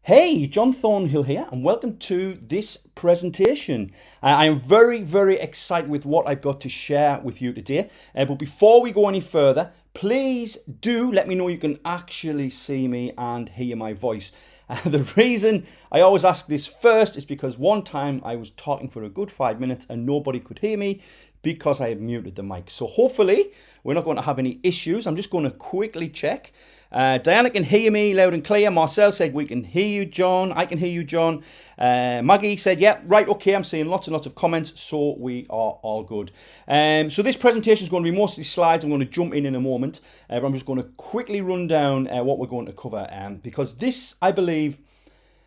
Hey, John Thornhill here, and welcome to this presentation. I am very, very excited with what I've got to share with you today. But before we go any further, please do let me know you can actually see me and hear my voice. The reason I always ask this first is because one time I was talking for a good 5 minutes and nobody could hear me because I had muted the mic. So hopefully we're not going to have any issues. I'm just going to quickly check. Diana can hear me loud and clear. Marcel said we can hear you, John. I can hear you, John. Maggie said, yeah, right, okay. I'm seeing lots and lots of comments, so we are all good. So this presentation is going to be mostly slides. I'm going to jump in a moment, but I'm just going to quickly run down what we're going to cover because this, I believe,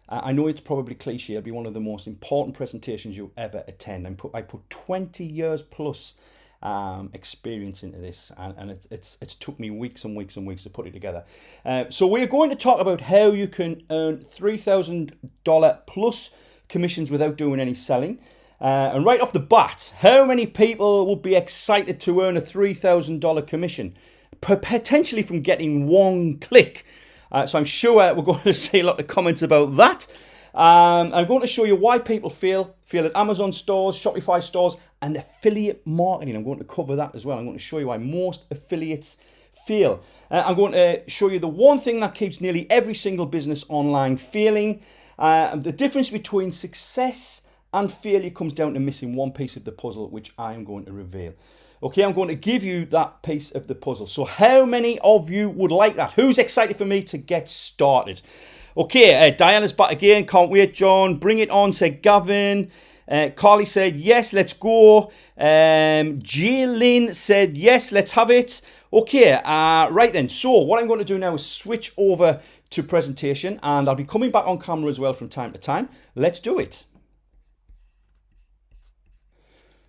I know it's probably cliche, it'll be one of the most important presentations you'll ever attend. I put 20 years plus experience into this, and it's took me weeks and weeks and weeks to put it together. So we're going to talk about how you can earn $3,000 plus commissions without doing any selling. And right off the bat, how many people will be excited to earn a $3,000 commission, potentially from getting one click? So I'm sure we're going to see a lot of comments about that. I'm going to show you why people fail at Amazon stores, Shopify stores, and affiliate marketing. I'm going to cover that as well. I'm going to show you why most affiliates fail. I'm going to show you the one thing that keeps nearly every single business online failing. The difference between success and failure comes down to missing one piece of the puzzle, which I'm going to reveal. Okay, I'm going to give you that piece of the puzzle. So how many of you would like that? Who's excited for me to get started? Okay, Diana's back again. Can't wait, John. Bring it on, said Gavin. Carly said, yes, let's go. Jaylin said, yes, let's have it. Okay, right then. So what I'm going to do now is switch over to presentation, and I'll be coming back on camera as well from time to time. Let's do it.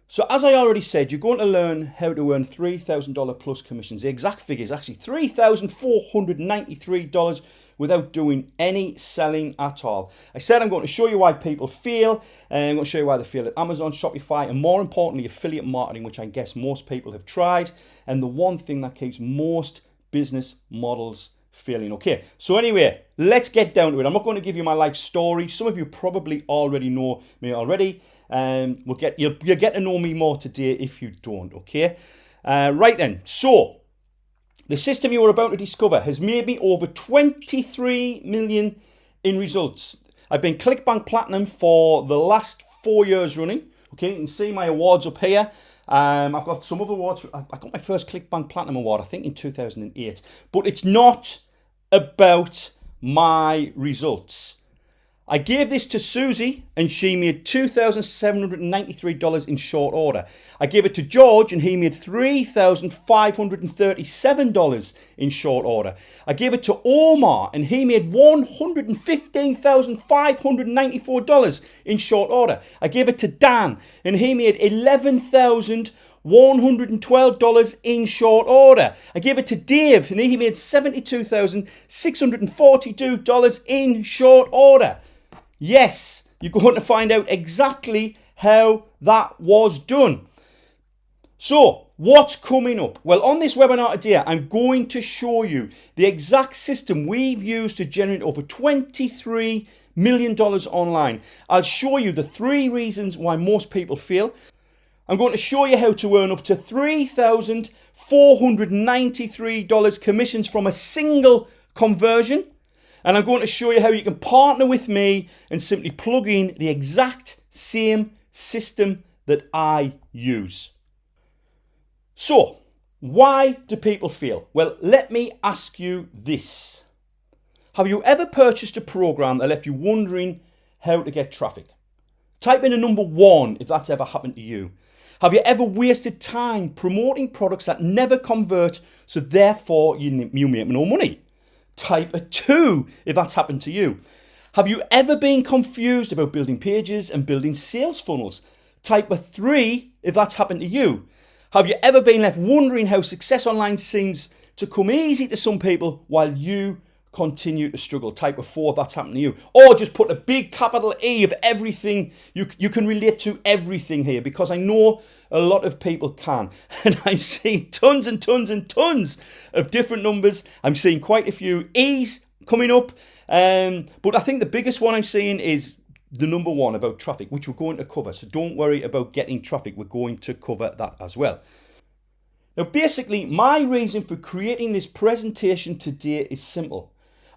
So as I already said, you're going to learn how to earn $3,000 plus commissions. The exact figure is actually $3,493 without doing any selling at all. I said I'm going to show you why people fail, and I'm going to show you why they fail at Amazon, Shopify, and more importantly, affiliate marketing, which I guess most people have tried, and the one thing that keeps most business models failing. Okay, so anyway, let's get down to it. I'm not going to give you my life story. Some of you probably already know me already. You'll get to know me more today if you don't, okay? Right then, so the system you are about to discover has made me over 23 million in results. I've been ClickBank Platinum for the last 4 years running. Okay, you can see my awards up here. I've got some other awards. I got my first ClickBank Platinum award, I think, in 2008. But it's not about my results. I gave this to Susie and she made $2,793 in short order. I gave it to George and he made $3,537 in short order. I gave it to Omar and he made $115,594 in short order. I gave it to Dan and he made $11,112 in short order. I gave it to Dave and he made $72,642 in short order. Yes, you're going to find out exactly how that was done. So, what's coming up? Well, on this webinar today, I'm going to show you the exact system we've used to generate over $23 million online. I'll show you the 3 reasons why most people fail. I'm going to show you how to earn up to $3,493 commissions from a single conversion. And I'm going to show you how you can partner with me and simply plug in the exact same system that I use. So, why do people fail? Well, let me ask you this. Have you ever purchased a program that left you wondering how to get traffic? Type in a number 1 if that's ever happened to you. Have you ever wasted time promoting products that never convert, so therefore you make no money? Type a 2 if that's happened to you. Have you ever been confused about building pages and building sales funnels? Type a 3 if that's happened to you. Have you ever been left wondering how success online seems to come easy to some people while you continue to struggle? Type a 4 if that's happened to you. Or just put a big capital E of everything. You can relate to everything here because I know a lot of people can. And I see tons and tons and tons of different numbers. I'm seeing quite a few E's coming up. But I think the biggest one I'm seeing is the number one about traffic, which we're going to cover. So don't worry about getting traffic. We're going to cover that as well. Now, basically, my reason for creating this presentation today is simple.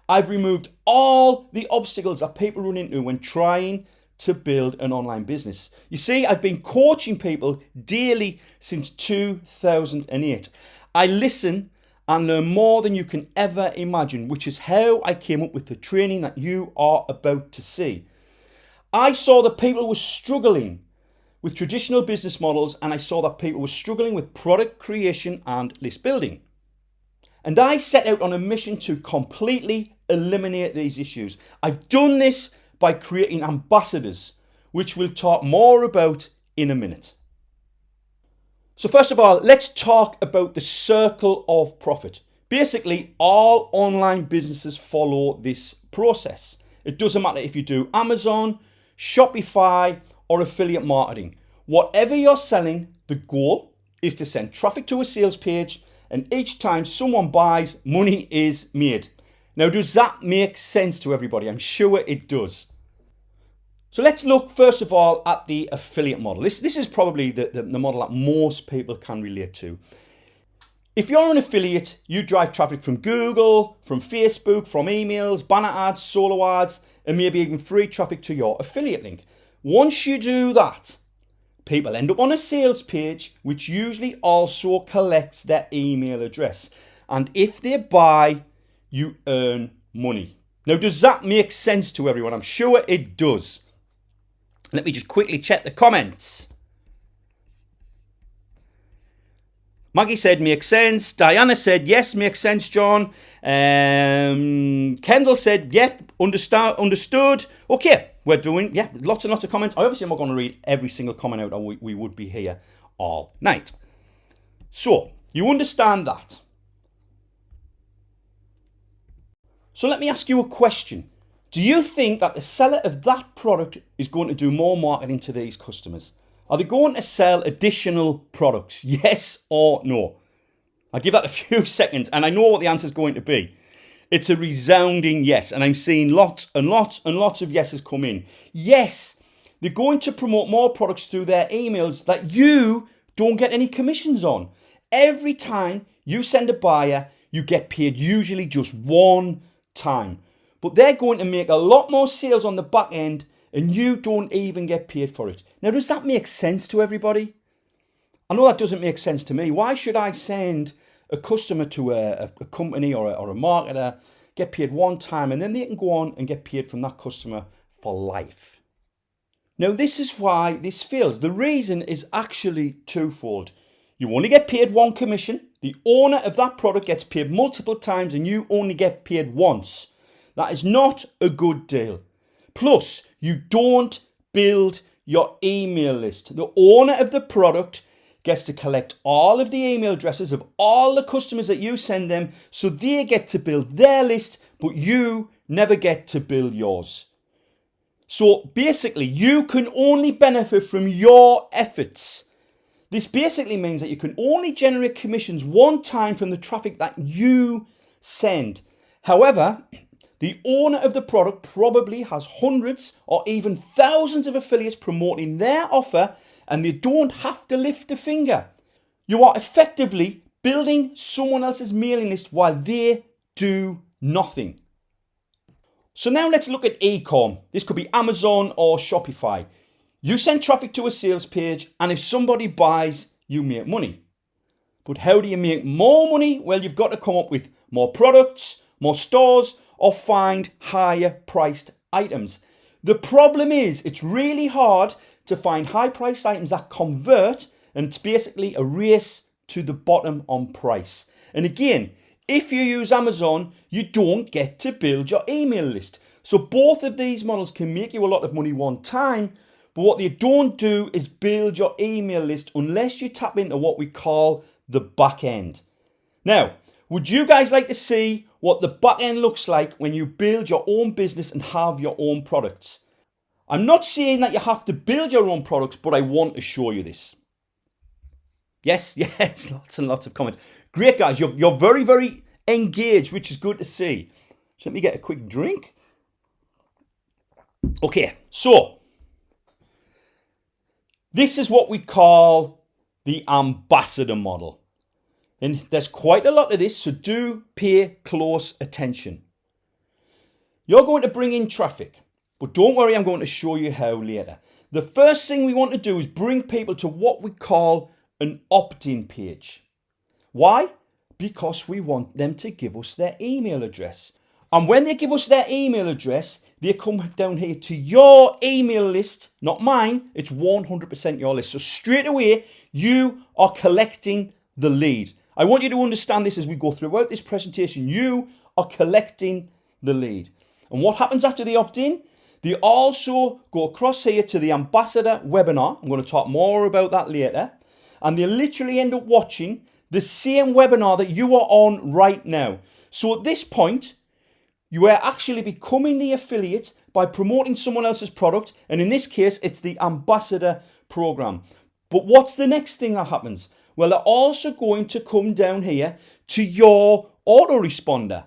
I've removed all the obstacles that people run into when trying to build an online business. You see, I've been coaching people daily since 2008. I listen and learn more than you can ever imagine, which is how I came up with the training that you are about to see. I saw that people were struggling with traditional business models, and I saw that people were struggling with product creation and list building. And I set out on a mission to completely eliminate these issues. I've done this by creating ambassadors, which we'll talk more about in a minute. So first of all, let's talk about the circle of profit. Basically, all online businesses follow this process. It doesn't matter if you do Amazon, Shopify, or affiliate marketing. Whatever you're selling, the goal is to send traffic to a sales page, and each time someone buys, money is made. Now, does that make sense to everybody? I'm sure it does. So let's look first of all at the affiliate model. This is probably the model that most people can relate to. If you're an affiliate, you drive traffic from Google, from Facebook, from emails, banner ads, solo ads, and maybe even free traffic to your affiliate link. Once you do that, people end up on a sales page, which usually also collects their email address. And if they buy, you earn money. Now, does that make sense to everyone? I'm sure it does. Let me just quickly check the comments. Maggie said, makes sense. Diana said, yes, makes sense, John. Kendall said, yep, understood. Okay, we're doing, lots and lots of comments. I obviously am not going to read every single comment out, or we would be here all night. So, you understand that. So let me ask you a question. Do you think that the seller of that product is going to do more marketing to these customers? Are they going to sell additional products? Yes or no? I'll give that a few seconds, and I know what the answer is going to be. It's a resounding yes, and I'm seeing lots and lots and lots of yeses come in. Yes, they're going to promote more products through their emails that you don't get any commissions on. Every time you send a buyer, you get paid usually just one time. But they're going to make a lot more sales on the back end, and you don't even get paid for it. Now, does that make sense to everybody? I know that doesn't make sense to me. Why should I send a customer to a company or a marketer, get paid one time, and then they can go on and get paid from that customer for life? Now, this is why this fails. The reason is actually twofold. You only get paid one commission. The owner of that product gets paid multiple times, and you only get paid once. That is not a good deal. Plus, you don't build your email list. The owner of the product gets to collect all of the email addresses of all the customers that you send them, so they get to build their list, but you never get to build yours. So basically, you can only benefit from your efforts. This basically means that you can only generate commissions one time from the traffic that you send. However, the owner of the product probably has hundreds or even thousands of affiliates promoting their offer, and they don't have to lift a finger. You are effectively building someone else's mailing list while they do nothing. So now let's look at e-com. This could be Amazon or Shopify. You send traffic to a sales page, and if somebody buys, you make money. But how do you make more money? Well, you've got to come up with more products, more stores, or find higher priced items. The problem is it's really hard to find high priced items that convert, and it's basically a race to the bottom on price. And again, if you use Amazon, you don't get to build your email list. So both of these models can make you a lot of money one time, but what they don't do is build your email list unless you tap into what we call the back end. Now, would you guys like to see what the back end looks like when you build your own business and have your own products? I'm not saying that you have to build your own products, but I want to show you this. Yes, lots and lots of comments. Great, guys. You're very, very engaged, which is good to see. So let me get a quick drink. Okay, so this is what we call the ambassador model. And there's quite a lot of this, so do pay close attention. You're going to bring in traffic, but don't worry, I'm going to show you how later. The first thing we want to do is bring people to what we call an opt-in page. Why? Because we want them to give us their email address. And when they give us their email address, they come down here to your email list, not mine. It's 100% your list. So straight away, you are collecting the lead. I want you to understand this as we go throughout this presentation. You are collecting the lead. And what happens after the opt-in? They also go across here to the ambassador webinar. I'm going to talk more about that later. And they literally end up watching the same webinar that you are on right now. So at this point, you are actually becoming the affiliate by promoting someone else's product. And in this case, it's the ambassador program. But what's the next thing that happens? Well, they're also going to come down here to your autoresponder.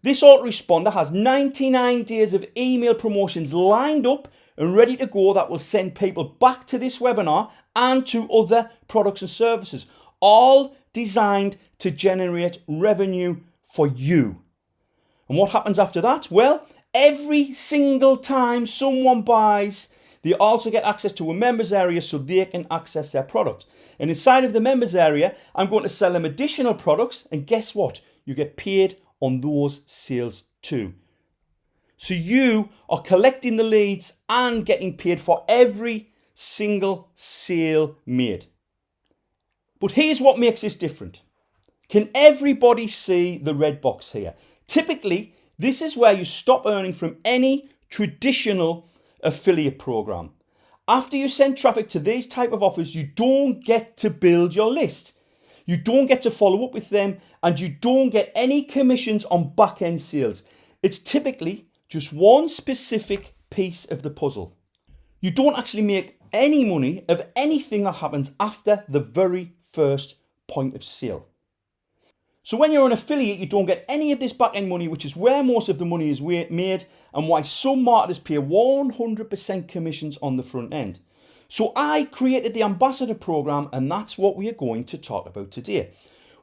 This autoresponder has 99 days of email promotions lined up and ready to go that will send people back to this webinar and to other products and services, all designed to generate revenue for you. And what happens after that? Well, every single time someone buys, they also get access to a members area so they can access their product. And inside of the members area, I'm going to sell them additional products. And guess what? You get paid on those sales too. So you are collecting the leads and getting paid for every single sale made. But here's what makes this different. Can everybody see the red box here? Typically, this is where you stop earning from any traditional affiliate program. After you send traffic to these type of offers, you don't get to build your list. You don't get to follow up with them, and you don't get any commissions on back-end sales. It's typically just one specific piece of the puzzle. You don't actually make any money of anything that happens after the very first point of sale. So when you're an affiliate, you don't get any of this back-end money, which is where most of the money is made and why some marketers pay 100% commissions on the front end. So I created the ambassador program, and that's what we are going to talk about today.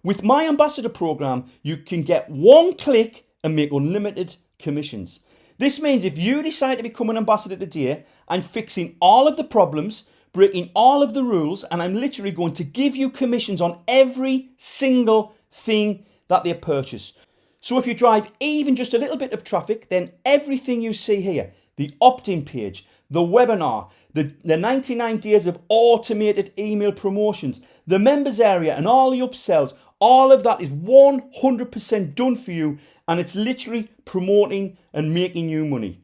With my ambassador program, you can get one click and make unlimited commissions. This means if you decide to become an ambassador today, I'm fixing all of the problems, breaking all of the rules, and I'm literally going to give you commissions on every single thing that they purchase. So if you drive even just a little bit of traffic, then everything you see here, the opt-in page, the webinar, the 99 days of automated email promotions, the members area and all the upsells, all of that is 100% done for you, and it's literally promoting and making you money.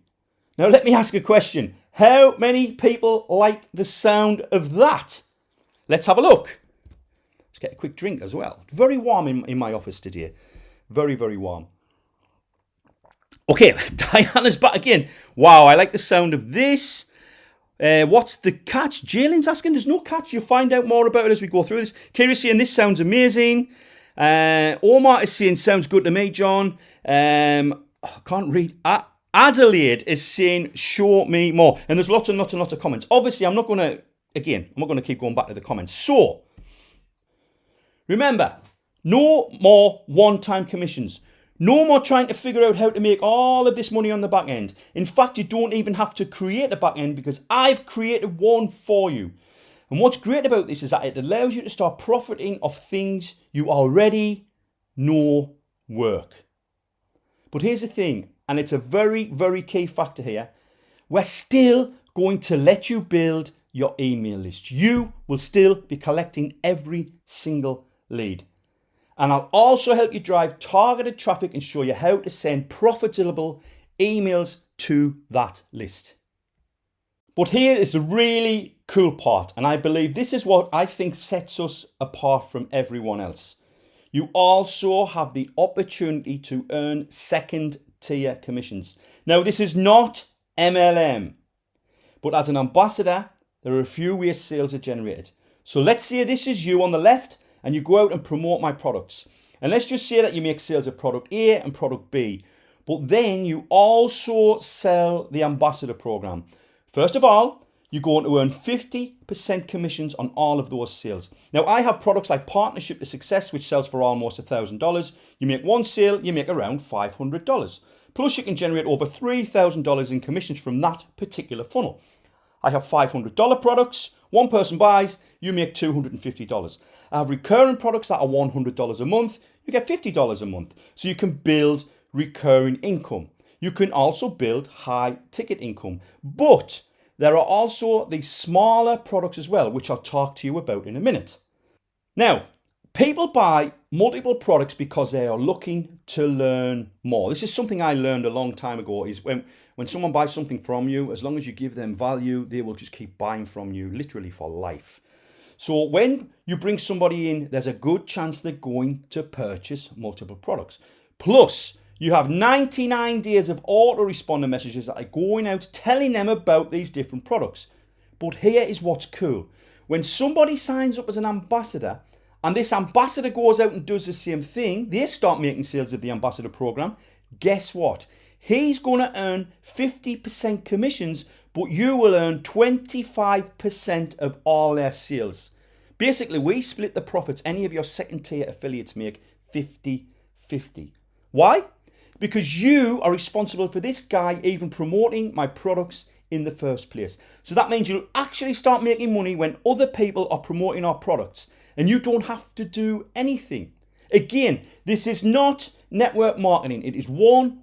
Now let me ask a question. How many people like the sound of that? Let's have a look. Let's get a quick drink as well. It's very warm in my office today. Very, very warm. Okay, Diana's back again. Wow, I like the sound of this. What's the catch? Jalen's asking. There's no catch. You'll find out more about it as we go through this. Kira's saying this sounds amazing. Omar is saying sounds good to me, John. I can't read. Adelaide is saying show me more. And there's lots and lots and lots of comments. Obviously, I'm not going to keep going back to the comments. So, remember, no more one-time commissions. No more trying to figure out how to make all of this money on the back end. In fact, you don't even have to create a back end because I've created one for you. And what's great about this is that it allows you to start profiting off things you already know work. But here's the thing, and it's a very, very key factor here. We're still going to let you build your email list. You will still be collecting every single lead. And I'll also help you drive targeted traffic and show you how to send profitable emails to that list. But here is the really cool part, and I believe this is what I think sets us apart from everyone else. You also have the opportunity to earn second tier commissions. Now, this is not MLM, but as an ambassador, there are a few ways sales are generated. So let's say this is you on the left, and you go out and promote my products. And let's just say that you make sales of product A and product B. But then you also sell the ambassador program. First of all, you're going to earn 50% commissions on all of those sales. Now, I have products like Partnership to Success, which sells for almost $1,000. You make one sale, you make around $500. Plus, you can generate over $3,000 in commissions from that particular funnel. I have $500 products. One person buys, you make $250. I have recurring products that are $100 a month. You get $50 a month. So you can build recurring income. You can also build high ticket income. But there are also these smaller products as well, which I'll talk to you about in a minute. Now, people buy multiple products because they are looking to learn more. This is something I learned a long time ago, is when someone buys something from you, as long as you give them value, they will just keep buying from you literally for life. So when you bring somebody in, there's a good chance they're going to purchase multiple products. Plus, you have 99 days of autoresponder messages that are going out telling them about these different products. But here is what's cool. When somebody signs up as an ambassador, and this ambassador goes out and does the same thing, they start making sales of the ambassador program, guess what? He's going to earn 50% commissions, but you will earn 25% of all their sales. Basically, we split the profits. Any of your second tier affiliates make 50-50. Why? Because you are responsible for this guy even promoting my products in the first place. So that means you'll actually start making money when other people are promoting our products and you don't have to do anything. Again, this is not network marketing. It is 100%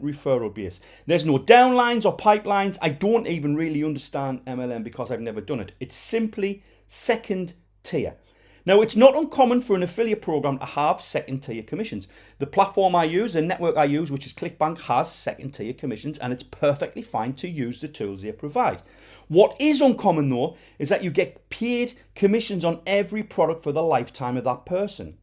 referral based. There's no downlines or pipelines. I don't even really understand MLM because I've never done it. It's simply second tier. Now, it's not uncommon for an affiliate program to have second tier commissions. The platform I use, the network I use, which is ClickBank, has second tier commissions, and it's perfectly fine to use the tools they provide. What is uncommon though, is that you get paid commissions on every product for the lifetime of that person.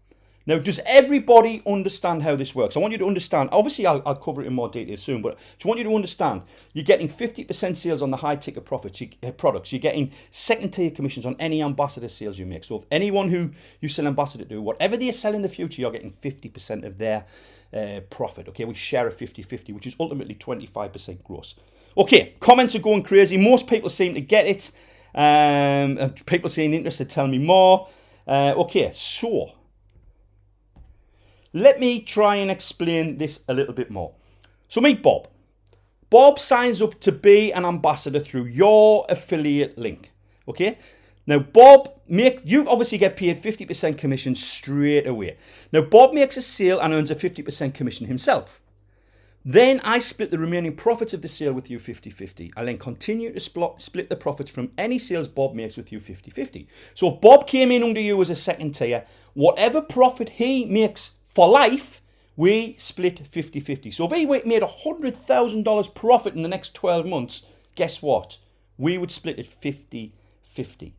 Now, does everybody understand how this works? I want you to understand, obviously I'll cover it in more detail soon, but I just want you to understand, you're getting 50% sales on the high ticket products. You're getting second tier commissions on any ambassador sales you make. So if anyone who you sell ambassador to, whatever they sell in the future, you're getting 50% of their profit. Okay, we share a 50-50, which is ultimately 25% gross. Okay, comments are going crazy. Most people seem to get it. People seem interested, tell me more. Okay, so let me try and explain this a little bit more. So meet Bob. Bob signs up to be an ambassador through your affiliate link. Okay? Now, Bob, you obviously get paid 50% commission straight away. Now, Bob makes a sale and earns a 50% commission himself. Then I split the remaining profits of the sale with you 50-50. I then continue to split the profits from any sales Bob makes with you 50-50. So if Bob came in under you as a second tier, whatever profit he makes for life, we split 50-50. So if he made $100,000 profit in the next 12 months, guess what? We would split it 50-50.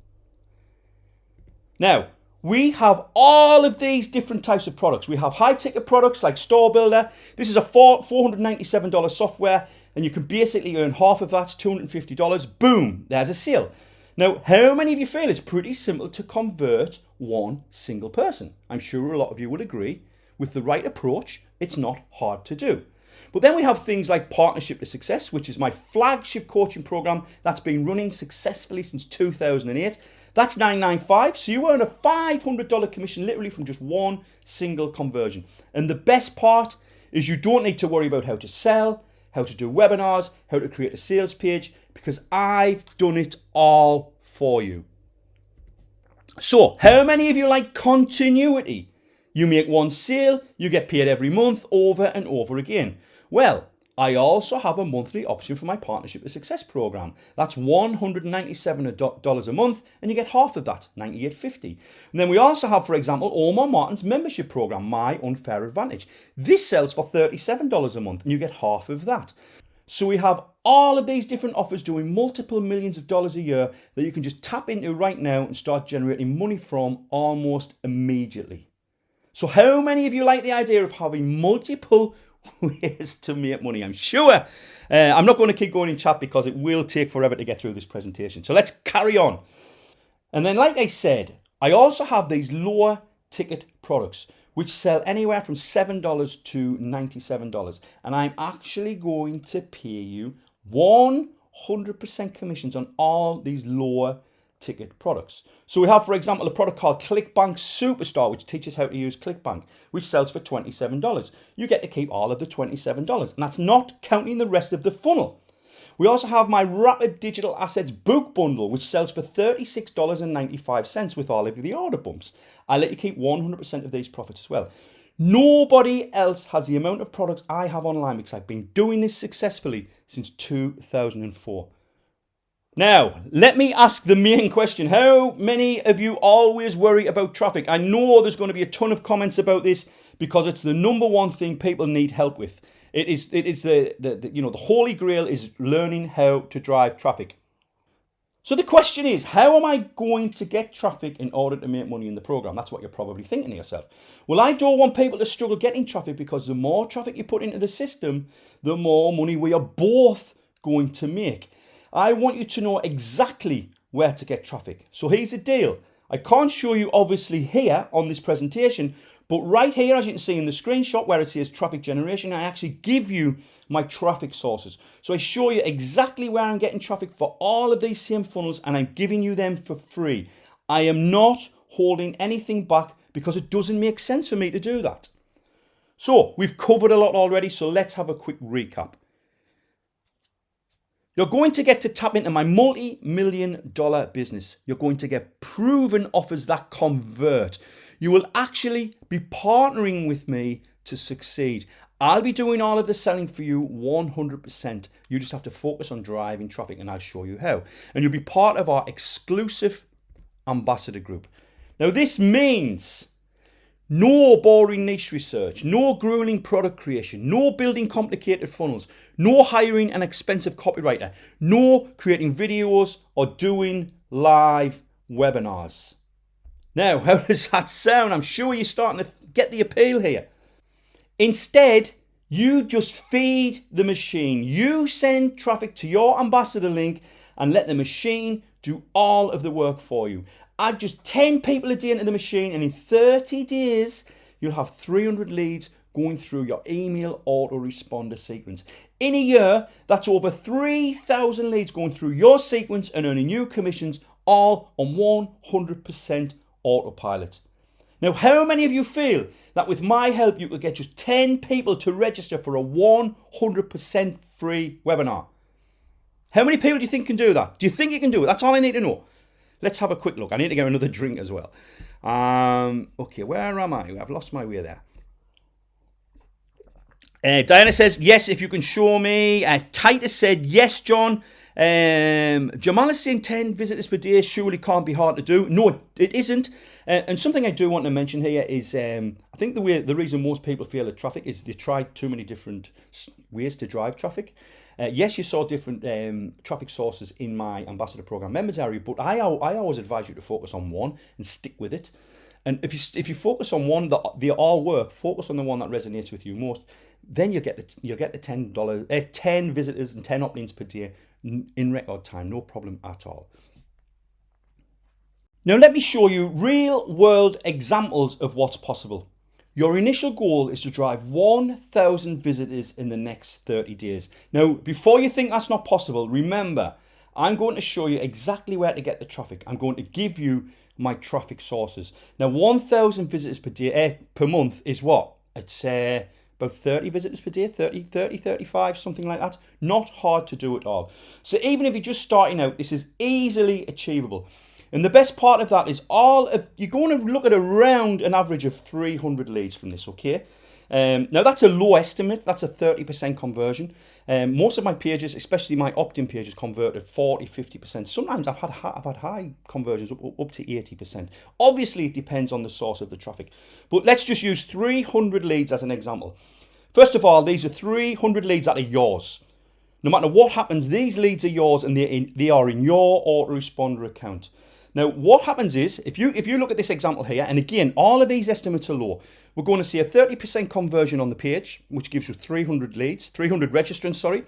Now, we have all of these different types of products. We have high ticket products like Store Builder. This is a $497 software, and you can basically earn half of that, $250. Boom, there's a sale. Now, how many of you feel it's pretty simple to convert one single person? I'm sure a lot of you would agree. With the right approach, it's not hard to do. But then we have things like Partnership to Success, which is my flagship coaching program that's been running successfully since 2008. That's $995, so you earn a $500 commission literally from just one single conversion. And the best part is you don't need to worry about how to sell, how to do webinars, how to create a sales page, because I've done it all for you. So, how many of you like continuity? You make one sale, you get paid every month over and over again. Well, I also have a monthly option for my Partnership to Success program. That's $197 a month, and you get half of that, $98.50. And then we also have, for example, Omar Martin's membership program, My Unfair Advantage. This sells for $37 a month, and you get half of that. So we have all of these different offers doing multiple millions of dollars a year that you can just tap into right now and start generating money from almost immediately. So how many of you like the idea of having multiple ways to make money? I'm sure. I'm not going to keep going in chat because it will take forever to get through this presentation. So let's carry on. And then, like I said, I also have these lower ticket products, which sell anywhere from $7 to $97. And I'm actually going to pay you 100% commissions on all these lower ticket products. So we have, for example, a product called ClickBank Superstar, which teaches how to use ClickBank, which sells for $27. You get to keep all of the $27, and that's not counting the rest of the funnel. We also have my Rapid Digital Assets Book Bundle, which sells for $36.95 with all of the order bumps. I let you keep 100% of these profits as well. Nobody else has the amount of products I have online because I've been doing this successfully since 2004. Now, let me ask the main question. How many of you always worry about traffic? I know there's going to be a ton of comments about this because it's the number one thing people need help with. It is the holy grail is learning how to drive traffic. So the question is, how am I going to get traffic in order to make money in the program? That's what you're probably thinking to yourself. Well, I don't want people to struggle getting traffic because the more traffic you put into the system, the more money we are both going to make. I want you to know exactly where to get traffic. So here's the deal. I can't show you obviously here on this presentation, but right here, as you can see in the screenshot where it says traffic generation, I actually give you my traffic sources. So I show you exactly where I'm getting traffic for all of these same funnels, and I'm giving you them for free. I am not holding anything back because it doesn't make sense for me to do that. So we've covered a lot already, so let's have a quick recap. You're going to get to tap into my multi-million-dollar business. You're going to get proven offers that convert. You will actually be partnering with me to succeed. I'll be doing all of the selling for you 100%. You just have to focus on driving traffic, and I'll show you how. And you'll be part of our exclusive ambassador group. Now, this means no boring niche research, no grueling product creation, no building complicated funnels, no hiring an expensive copywriter, no creating videos or doing live webinars. Now, how does that sound? I'm sure you're starting to get the appeal here. Instead, you just feed the machine. You send traffic to your ambassador link and let the machine do all of the work for you. Add just 10 people a day into the machine, and in 30 days, you'll have 300 leads going through your email autoresponder sequence. In a year, that's over 3,000 leads going through your sequence and earning you commissions, all on 100% autopilot. Now, how many of you feel that with my help, you could get just 10 people to register for a 100% free webinar? How many people do you think can do that? Do you think you can do it? That's all I need to know. Let's have a quick look. I need to get another drink as well. Okay, where am I? I've lost my way there. Diana says, yes, if you can show me. Titus said, yes, John. Jamal is saying 10 visitors per day surely can't be hard to do. No, it isn't. And something I do want to mention here is I think the reason most people fail at traffic is they try too many different ways to drive traffic. Yes, you saw different traffic sources in my ambassador program members area, but I always advise you to focus on one and stick with it. And if you focus on one that they all work, focus on the one that resonates with you most. Then you'll get the 10 visitors and 10 opt-ins per day in record time, no problem at all. Now let me show you real world examples of what's possible. Your initial goal is to drive 1,000 visitors in the next 30 days. Now, before you think that's not possible, remember, I'm going to show you exactly where to get the traffic. I'm going to give you my traffic sources. Now, 1,000 visitors per day, per month is what? It's about 30 visitors per day, 30, 35, something like that. Not hard to do at all. So even if you're just starting out, this is easily achievable. And the best part of that is you're going to look at around an average of 300 leads from this, okay? Now that's a low estimate, that's a 30% conversion. Most of my pages, especially my opt-in pages, convert at 40, 50%. Sometimes I've had high conversions up to 80%. Obviously it depends on the source of the traffic. But let's just use 300 leads as an example. First of all, these are 300 leads that are yours. No matter what happens, these leads are yours and they are in your autoresponder account. Now, what happens is, if you look at this example here, and again, all of these estimates are low, we're going to see a 30% conversion on the page, which gives you 300 leads, 300 registrants, sorry.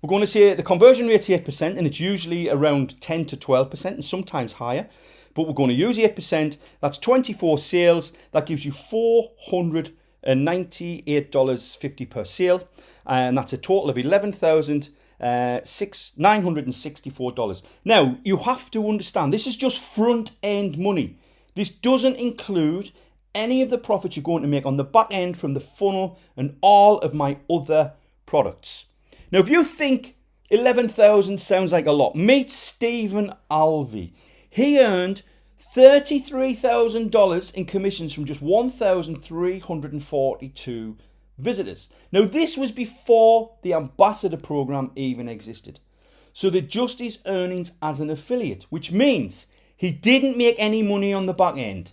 We're going to see the conversion rate 8%, and it's usually around 10 to 12%, and sometimes higher. but we're going to use 8%. That's 24 sales. That gives you $498.50 per sale, and that's a total of $11,964. Now, you have to understand, this is just front end money. This doesn't include any of the profits you're going to make on the back end from the funnel and all of my other products. Now, if you think 11,000 sounds like a lot, meet Stephen Alvey. He earned $33,000 in commissions from just 1,342 visitors. Now, this was before the ambassador program even existed. So they're just his earnings as an affiliate, which means he didn't make any money on the back end.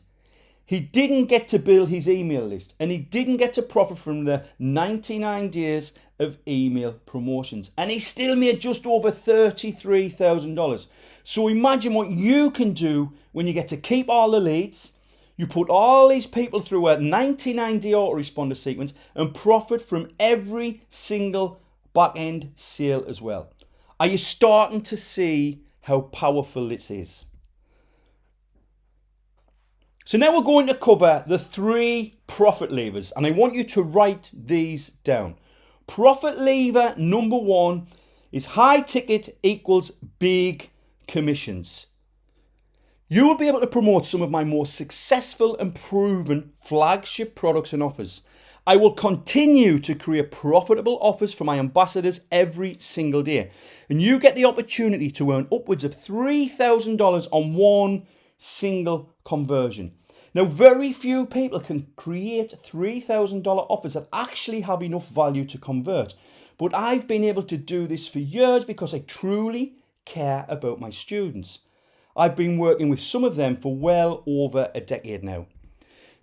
He didn't get to build his email list, and he didn't get to profit from the 99 days of email promotions. And he still made just over $33,000. So imagine what you can do when you get to keep all the leads. You put all these people through a 99-day autoresponder sequence and profit from every single back-end sale as well. Are you starting to see how powerful this is? So now we're going to cover the 3 profit levers, and I want you to write these down. Profit lever number 1 is high ticket equals big commissions. You will be able to promote some of my most successful and proven flagship products and offers. I will continue to create profitable offers for my ambassadors every single day. And you get the opportunity to earn upwards of $3,000 on one single conversion. Now, very few people can create $3,000 offers that actually have enough value to convert. But I've been able to do this for years because I truly care about my students. I've been working with some of them for well over a decade now.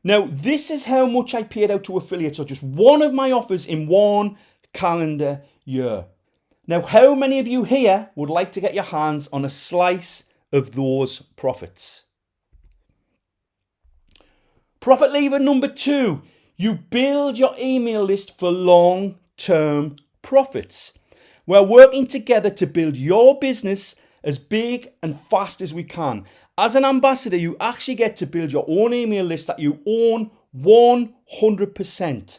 Now, this is how much I paid out to affiliates on just one of my offers in one calendar year. Now, how many of you here would like to get your hands on a slice of those profits? Profit lever number 2, you build your email list for long-term profits. We're working together to build your business as big and fast as we can. As an ambassador, you actually get to build your own email list that you own 100%.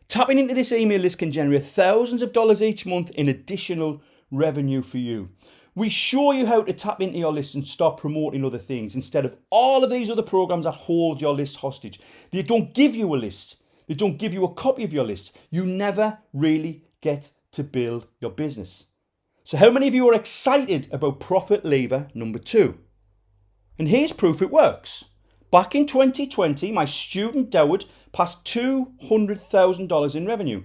Tapping into this email list can generate thousands of dollars each month in additional revenue for you. We show you how to tap into your list and start promoting other things instead of all of these other programs that hold your list hostage. They don't give you a list. They don't give you a copy of your list. You never really get to build your business. So how many of you are excited about profit lever number 2? And here's proof it works. Back in 2020, my student Dowd passed $200,000 in revenue.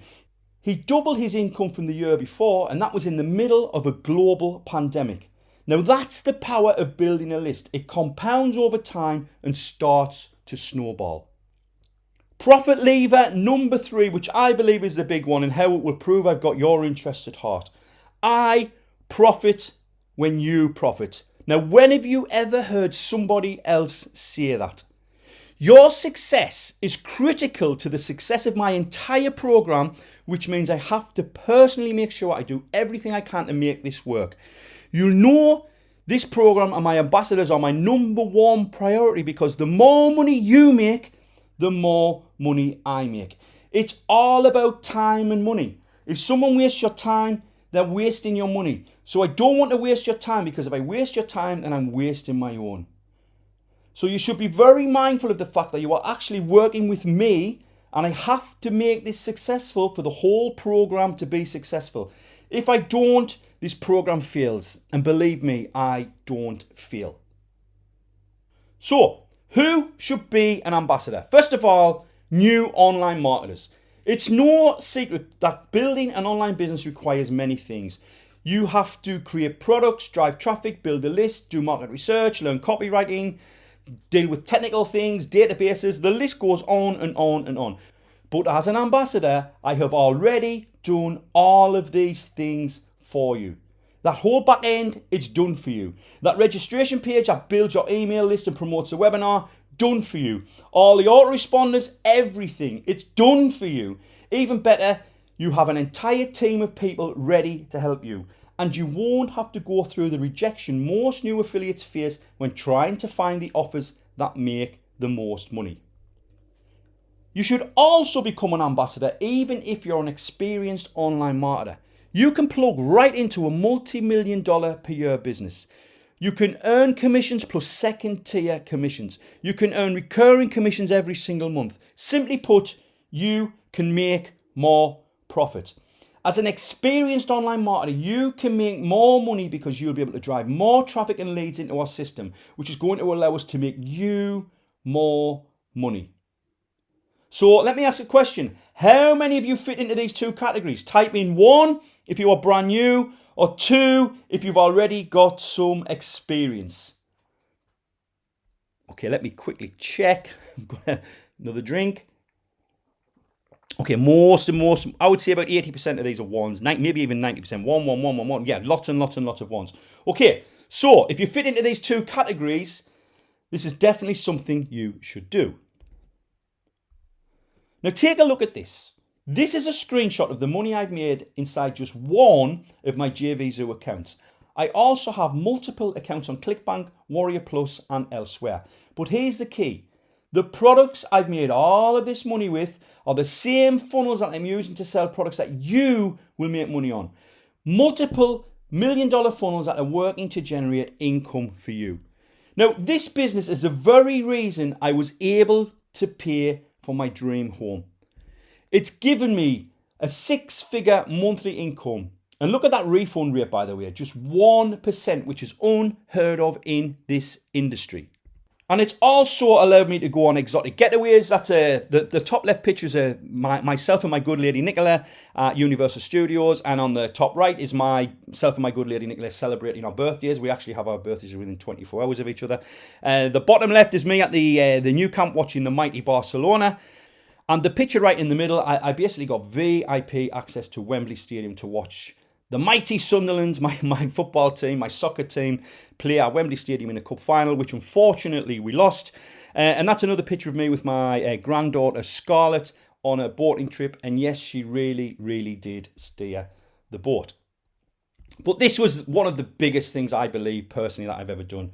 He doubled his income from the year before, and that was in the middle of a global pandemic. Now that's the power of building a list. It compounds over time and starts to snowball. Profit lever number 3, which I believe is the big one and how it will prove I've got your interest at heart. I profit when you profit. Now, when have you ever heard somebody else say that? Your success is critical to the success of my entire program, which means I have to personally make sure I do everything I can to make this work. You'll know this program and my ambassadors are my number 1 priority because the more money you make, the more money I make. It's all about time and money. If someone wastes your time, they're wasting your money. So I don't want to waste your time because if I waste your time, then I'm wasting my own. So you should be very mindful of the fact that you are actually working with me and I have to make this successful for the whole program to be successful. If I don't, this program fails. And believe me, I don't fail. So, who should be an ambassador? First of all, new online marketers. It's no secret that building an online business requires many things. You have to create products, drive traffic, build a list, do market research, learn copywriting, deal with technical things, databases, the list goes on and on and on. But as an ambassador, I have already done all of these things for you. That whole back end, it's done for you. That registration page that builds your email list and promotes a webinar, done for you. All the autoresponders, everything, it's done for you. Even better, you have an entire team of people ready to help you. and you won't have to go through the rejection most new affiliates face when trying to find the offers that make the most money. You should also become an ambassador even if you're an experienced online marketer. You can plug right into a multi-million-dollar per year business. You can earn commissions plus second tier commissions. You can earn recurring commissions every single month. Simply put, you can make more profit. As an experienced online marketer, you can make more money because you'll be able to drive more traffic and leads into our system, which is going to allow us to make you more money. So let me ask a question. How many of you fit into these two categories? Type in 1 if you are brand new, or 2 if you've already got some experience. Okay, let me quickly check. Another drink. Okay, most, I would say about 80% of these are ones, maybe even 90%. One. Yeah, lots and lots of ones. Okay, so if you fit into these two categories, this is definitely something you should do. Now take a look at this. This is a screenshot of the money I've made inside just one of my JVZoo accounts. I also have multiple accounts on ClickBank, Warrior Plus and elsewhere. But here's the key. The products I've made all of this money with are the same funnels that I'm using to sell products that you will make money on. Multiple million-dollar funnels that are working to generate income for you. Now, this business is the very reason I was able to pay for my dream home. It's given me a 6-figure monthly income. And look at that refund rate, by the way, just 1%, which is unheard of in this industry. And it's also allowed me to go on exotic getaways. That's the top left picture is myself and my good lady Nicola at Universal Studios. And on the top right is myself and my good lady Nicola celebrating our birthdays. We actually have our birthdays within 24 hours of each other. The bottom left is me at the new camp watching the mighty Barcelona. And the picture right in the middle, I basically got VIP access to Wembley Stadium to watch the mighty Sunderland, my football team, my soccer team, play at Wembley Stadium in a cup final, which unfortunately we lost. And that's another picture of me with my granddaughter Scarlett on a boating trip. And yes, she really, really did steer the boat. But this was one of the biggest things I believe personally that I've ever done.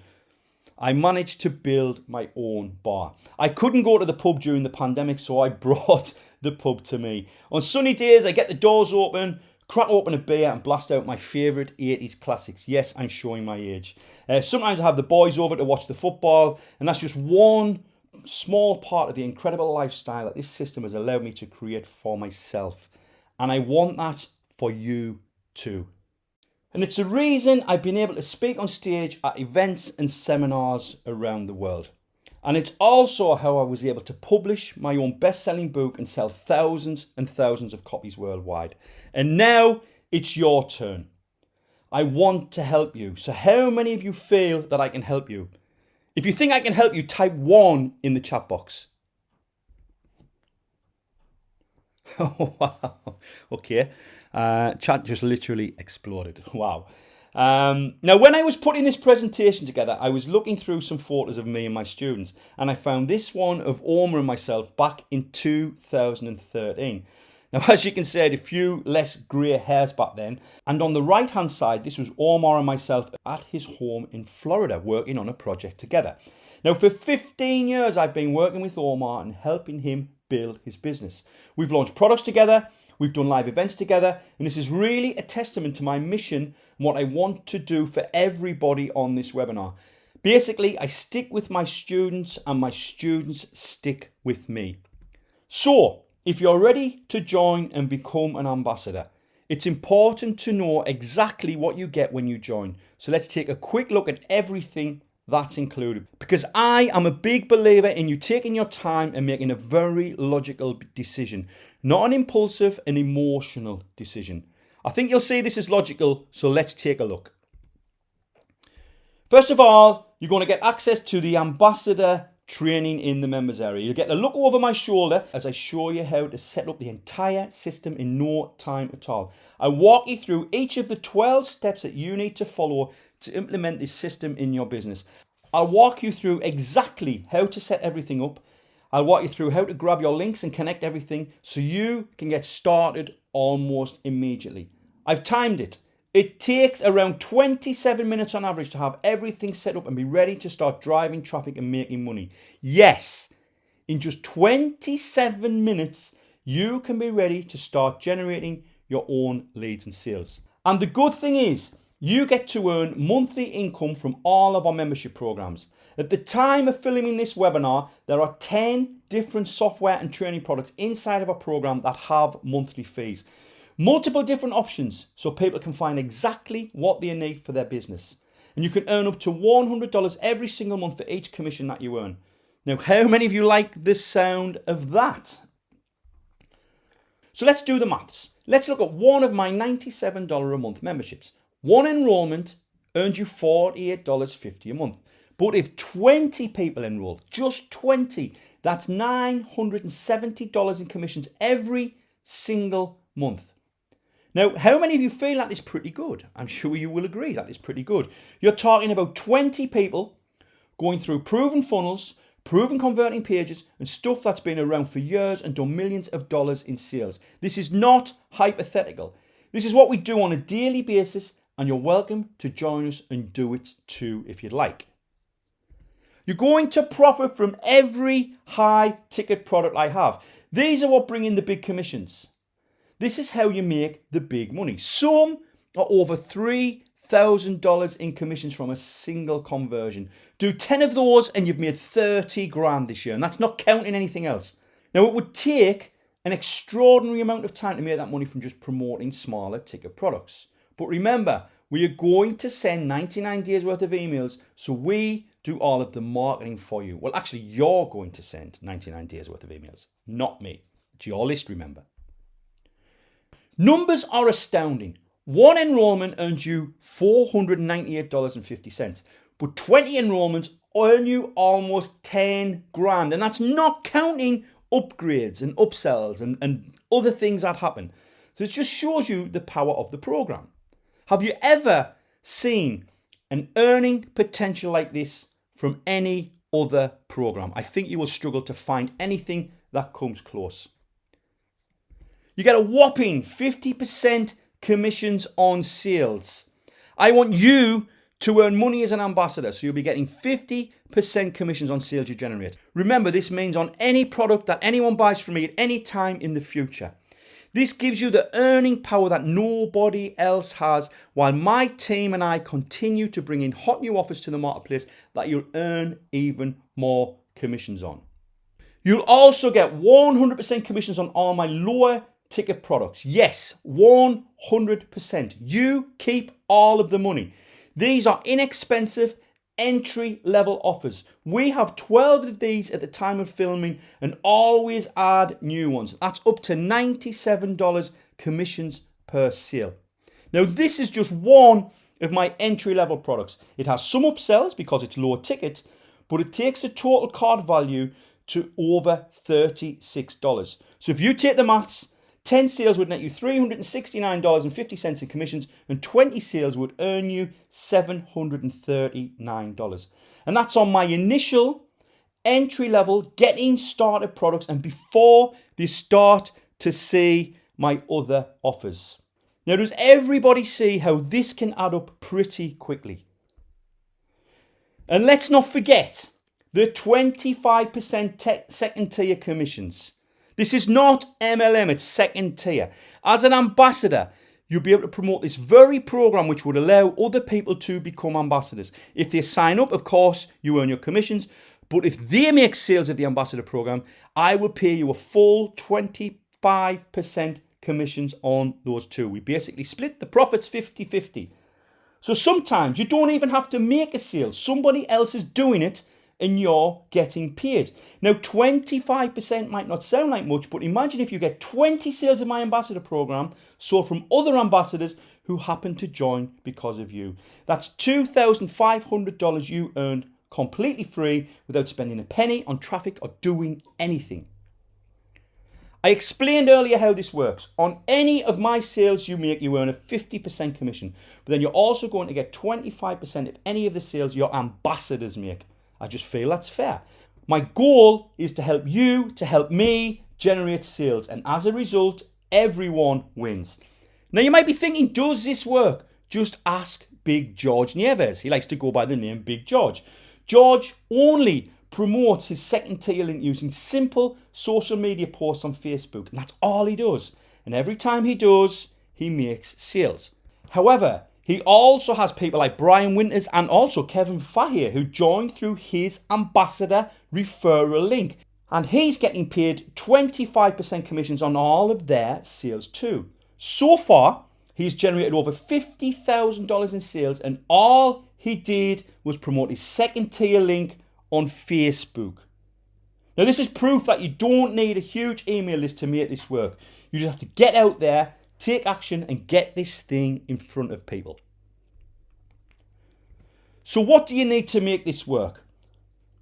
I managed to build my own bar. I couldn't go to the pub during the pandemic, so I brought the pub to me. On sunny days, I get the doors open, crack open a beer and blast out my favourite 80s classics. Yes, I'm showing my age. Sometimes I have the boys over to watch the football, and that's just one small part of the incredible lifestyle that this system has allowed me to create for myself. And I want that for you too. And it's the reason I've been able to speak on stage at events and seminars around the world. And it's also how I was able to publish my own best-selling book and sell thousands and thousands of copies worldwide. And now it's your turn. I want to help you. So how many of you feel that I can help you? If you think I can help you, type 1 in the chat box. Oh, wow. Okay. Chat just literally exploded. Wow. Now, when I was putting this presentation together, I was looking through some photos of me and my students, and I found this one of Omar and myself back in 2013. Now, as you can see, I had a few less grey hairs back then. And on the right-hand side, this was Omar and myself at his home in Florida, working on a project together. Now, for 15 years, I've been working with Omar and helping him build his business. We've launched products together, we've done live events together, and this is really a testament to my mission and what I want to do for everybody on this webinar. Basically, I stick with my students and my students stick with me. So, if you're ready to join and become an ambassador, it's important to know exactly what you get when you join. So let's take a quick look at everything that's included. Because I am a big believer in you taking your time and making a very logical decision, not an impulsive and emotional decision. I think you'll see this is logical, so let's take a look. First of all, you're going to get access to the ambassador training in the members area. You'll get a look over my shoulder as I show you how to set up the entire system in no time at all. I walk you through each of the 12 steps that you need to follow to implement this system in your business. I'll walk you through exactly how to set everything up. I'll walk you through how to grab your links and connect everything so you can get started almost immediately. I've timed it. It takes around 27 minutes on average to have everything set up and be ready to start driving traffic and making money. Yes, in just 27 minutes, you can be ready to start generating your own leads and sales. And the good thing is, you get to earn monthly income from all of our membership programs. At the time of filming this webinar, there are 10 different software and training products inside of our program that have monthly fees. Multiple different options so people can find exactly what they need for their business. And you can earn up to $100 every single month for each commission that you earn. Now, how many of you like the sound of that? So let's do the maths. Let's look at one of my $97 a month memberships. One enrollment earns you $48.50 a month. But if 20 people enroll, just 20, that's $970 in commissions every single month. Now, how many of you feel that is pretty good? I'm sure you will agree that is pretty good. You're talking about 20 people going through proven funnels, proven converting pages, and stuff that's been around for years and done millions of dollars in sales. This is not hypothetical. This is what we do on a daily basis, and you're welcome to join us and do it too if you'd like. You're going to profit from every high ticket product I have. These are what bring in the big commissions. This is how you make the big money. Some are over $3,000 in commissions from a single conversion. Do 10 of those and you've made 30 grand this year, and that's not counting anything else. Now, it would take an extraordinary amount of time to make that money from just promoting smaller ticket products. But remember, we are going to send 99 days worth of emails, so we do all of the marketing for you. Well, actually, you're going to send 99 days worth of emails, not me. It's your list, remember. Numbers are astounding. One enrollment earns you $498.50, but 20 enrollments earn you almost 10 grand. And that's not counting upgrades and upsells and other things that happen. So it just shows you the power of the program. Have you ever seen an earning potential like this from any other program? I think you will struggle to find anything that comes close. You get a whopping 50% commissions on sales. I want you to earn money as an ambassador, so you'll be getting 50% commissions on sales you generate. Remember, this means on any product that anyone buys from me at any time in the future. This gives you the earning power that nobody else has, while my team and I continue to bring in hot new offers to the marketplace that you'll earn even more commissions on. You'll also get 100% commissions on all my lower ticket products. Yes, 100%. You keep all of the money. These are inexpensive entry-level offers. We have 12 of these at the time of filming and always add new ones. That's up to $97 commissions per sale. Now, this is just one of my entry-level products. It has some upsells because it's lower ticket, but it takes the total cart value to over $36. So if you take the maths, 10 sales would net you $369.50 in commissions, and 20 sales would earn you $739. And that's on my initial entry-level getting started products and before they start to see my other offers. Now, does everybody see how this can add up pretty quickly? And let's not forget the 25% second tier commissions. This is not MLM, it's second tier. As an ambassador, you'll be able to promote this very program, which would allow other people to become ambassadors. If they sign up, of course, you earn your commissions. But if they make sales of the ambassador program, I will pay you a full 25% commissions on those two. We basically split the profits 50-50. So sometimes you don't even have to make a sale. Somebody else is doing it and you're getting paid. Now, 25% might not sound like much, but imagine if you get 20 sales of my ambassador program sold from other ambassadors who happen to join because of you. That's $2,500 you earned completely free without spending a penny on traffic or doing anything. I explained earlier how this works. On any of my sales you make, you earn a 50% commission, but then you're also going to get 25% of any of the sales your ambassadors make. I just feel that's fair. My goal is to help you, to help me generate sales, and as a result, everyone wins. Now, you might be thinking, does this work? Just ask Big George Nieves. He likes to go by the name Big George. George only promotes his second tier link using simple social media posts on Facebook. And that's all he does. And every time he does, he makes sales. However, he also has people like Brian Winters and also Kevin Fahir who joined through his ambassador referral link. And he's getting paid 25% commissions on all of their sales too. So far, he's generated over $50,000 in sales, and all he did was promote his second tier link on Facebook. Now, this is proof that you don't need a huge email list to make this work. You just have to get out there, take action, and get this thing in front of people. So what do you need to make this work?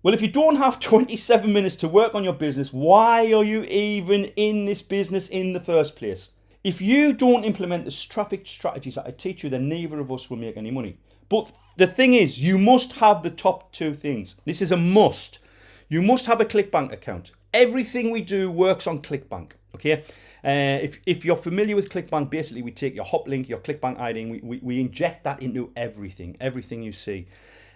Well, if you don't have 27 minutes to work on your business, why are you even in this business in the first place? If you don't implement the traffic strategies that I teach you, then neither of us will make any money. But the thing is, you must have the top two things. This is a must. You must have a ClickBank account. Everything we do works on ClickBank, okay? If you're familiar with ClickBank, basically we take your hop link, your ClickBank ID, and we inject that into everything you see.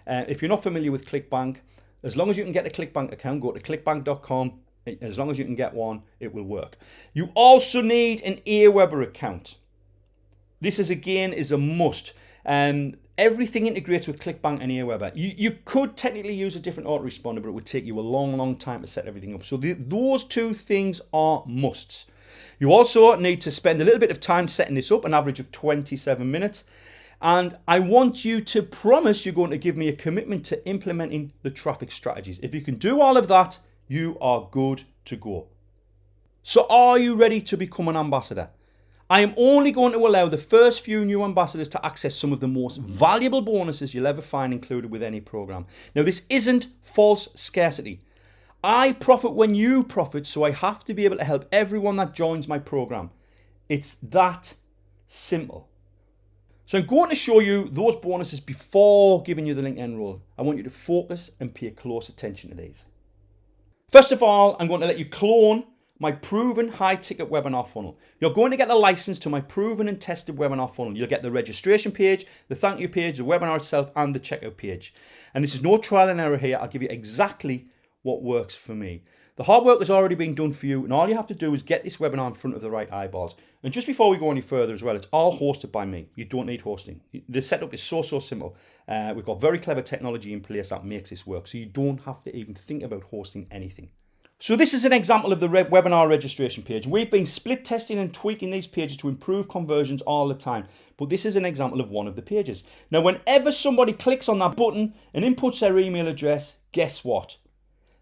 If you're not familiar with ClickBank, as long as you can get a ClickBank account, go to clickbank.com. As long as you can get one, it will work. You also need an Aweber account. This is a must. Everything integrates with ClickBank and Aweber. You could technically use a different autoresponder, but it would take you a long time to set everything up. So those two things are musts. You also need to spend a little bit of time setting this up, an average of 27 minutes. And I want you to promise you're going to give me a commitment to implementing the traffic strategies. If you can do all of that, you are good to go. So are you ready to become an ambassador? I am only going to allow the first few new ambassadors to access some of the most valuable bonuses you'll ever find included with any program. Now, this isn't false scarcity. I profit when you profit, so I have to be able to help everyone that joins my program. It's that simple. So I'm going to show you those bonuses before giving you the link to enroll. I want you to focus and pay close attention to these. First of all, I'm going to let you clone my proven high ticket webinar funnel. You're going to get a license to my proven and tested webinar funnel. You'll get the registration page, the thank you page, the webinar itself, and the checkout page. And this is no trial and error here. I'll give you exactly what works for me. The hard work has already been done for you, and all you have to do is get this webinar in front of the right eyeballs. And just before we go any further as well, it's all hosted by me. You don't need hosting. The setup is so simple. We've got very clever technology in place that makes this work, so you don't have to even think about hosting anything. So this is an example of the webinar registration page. We've been split testing and tweaking these pages to improve conversions all the time. But this is an example of one of the pages. Now, whenever somebody clicks on that button and inputs their email address, guess what?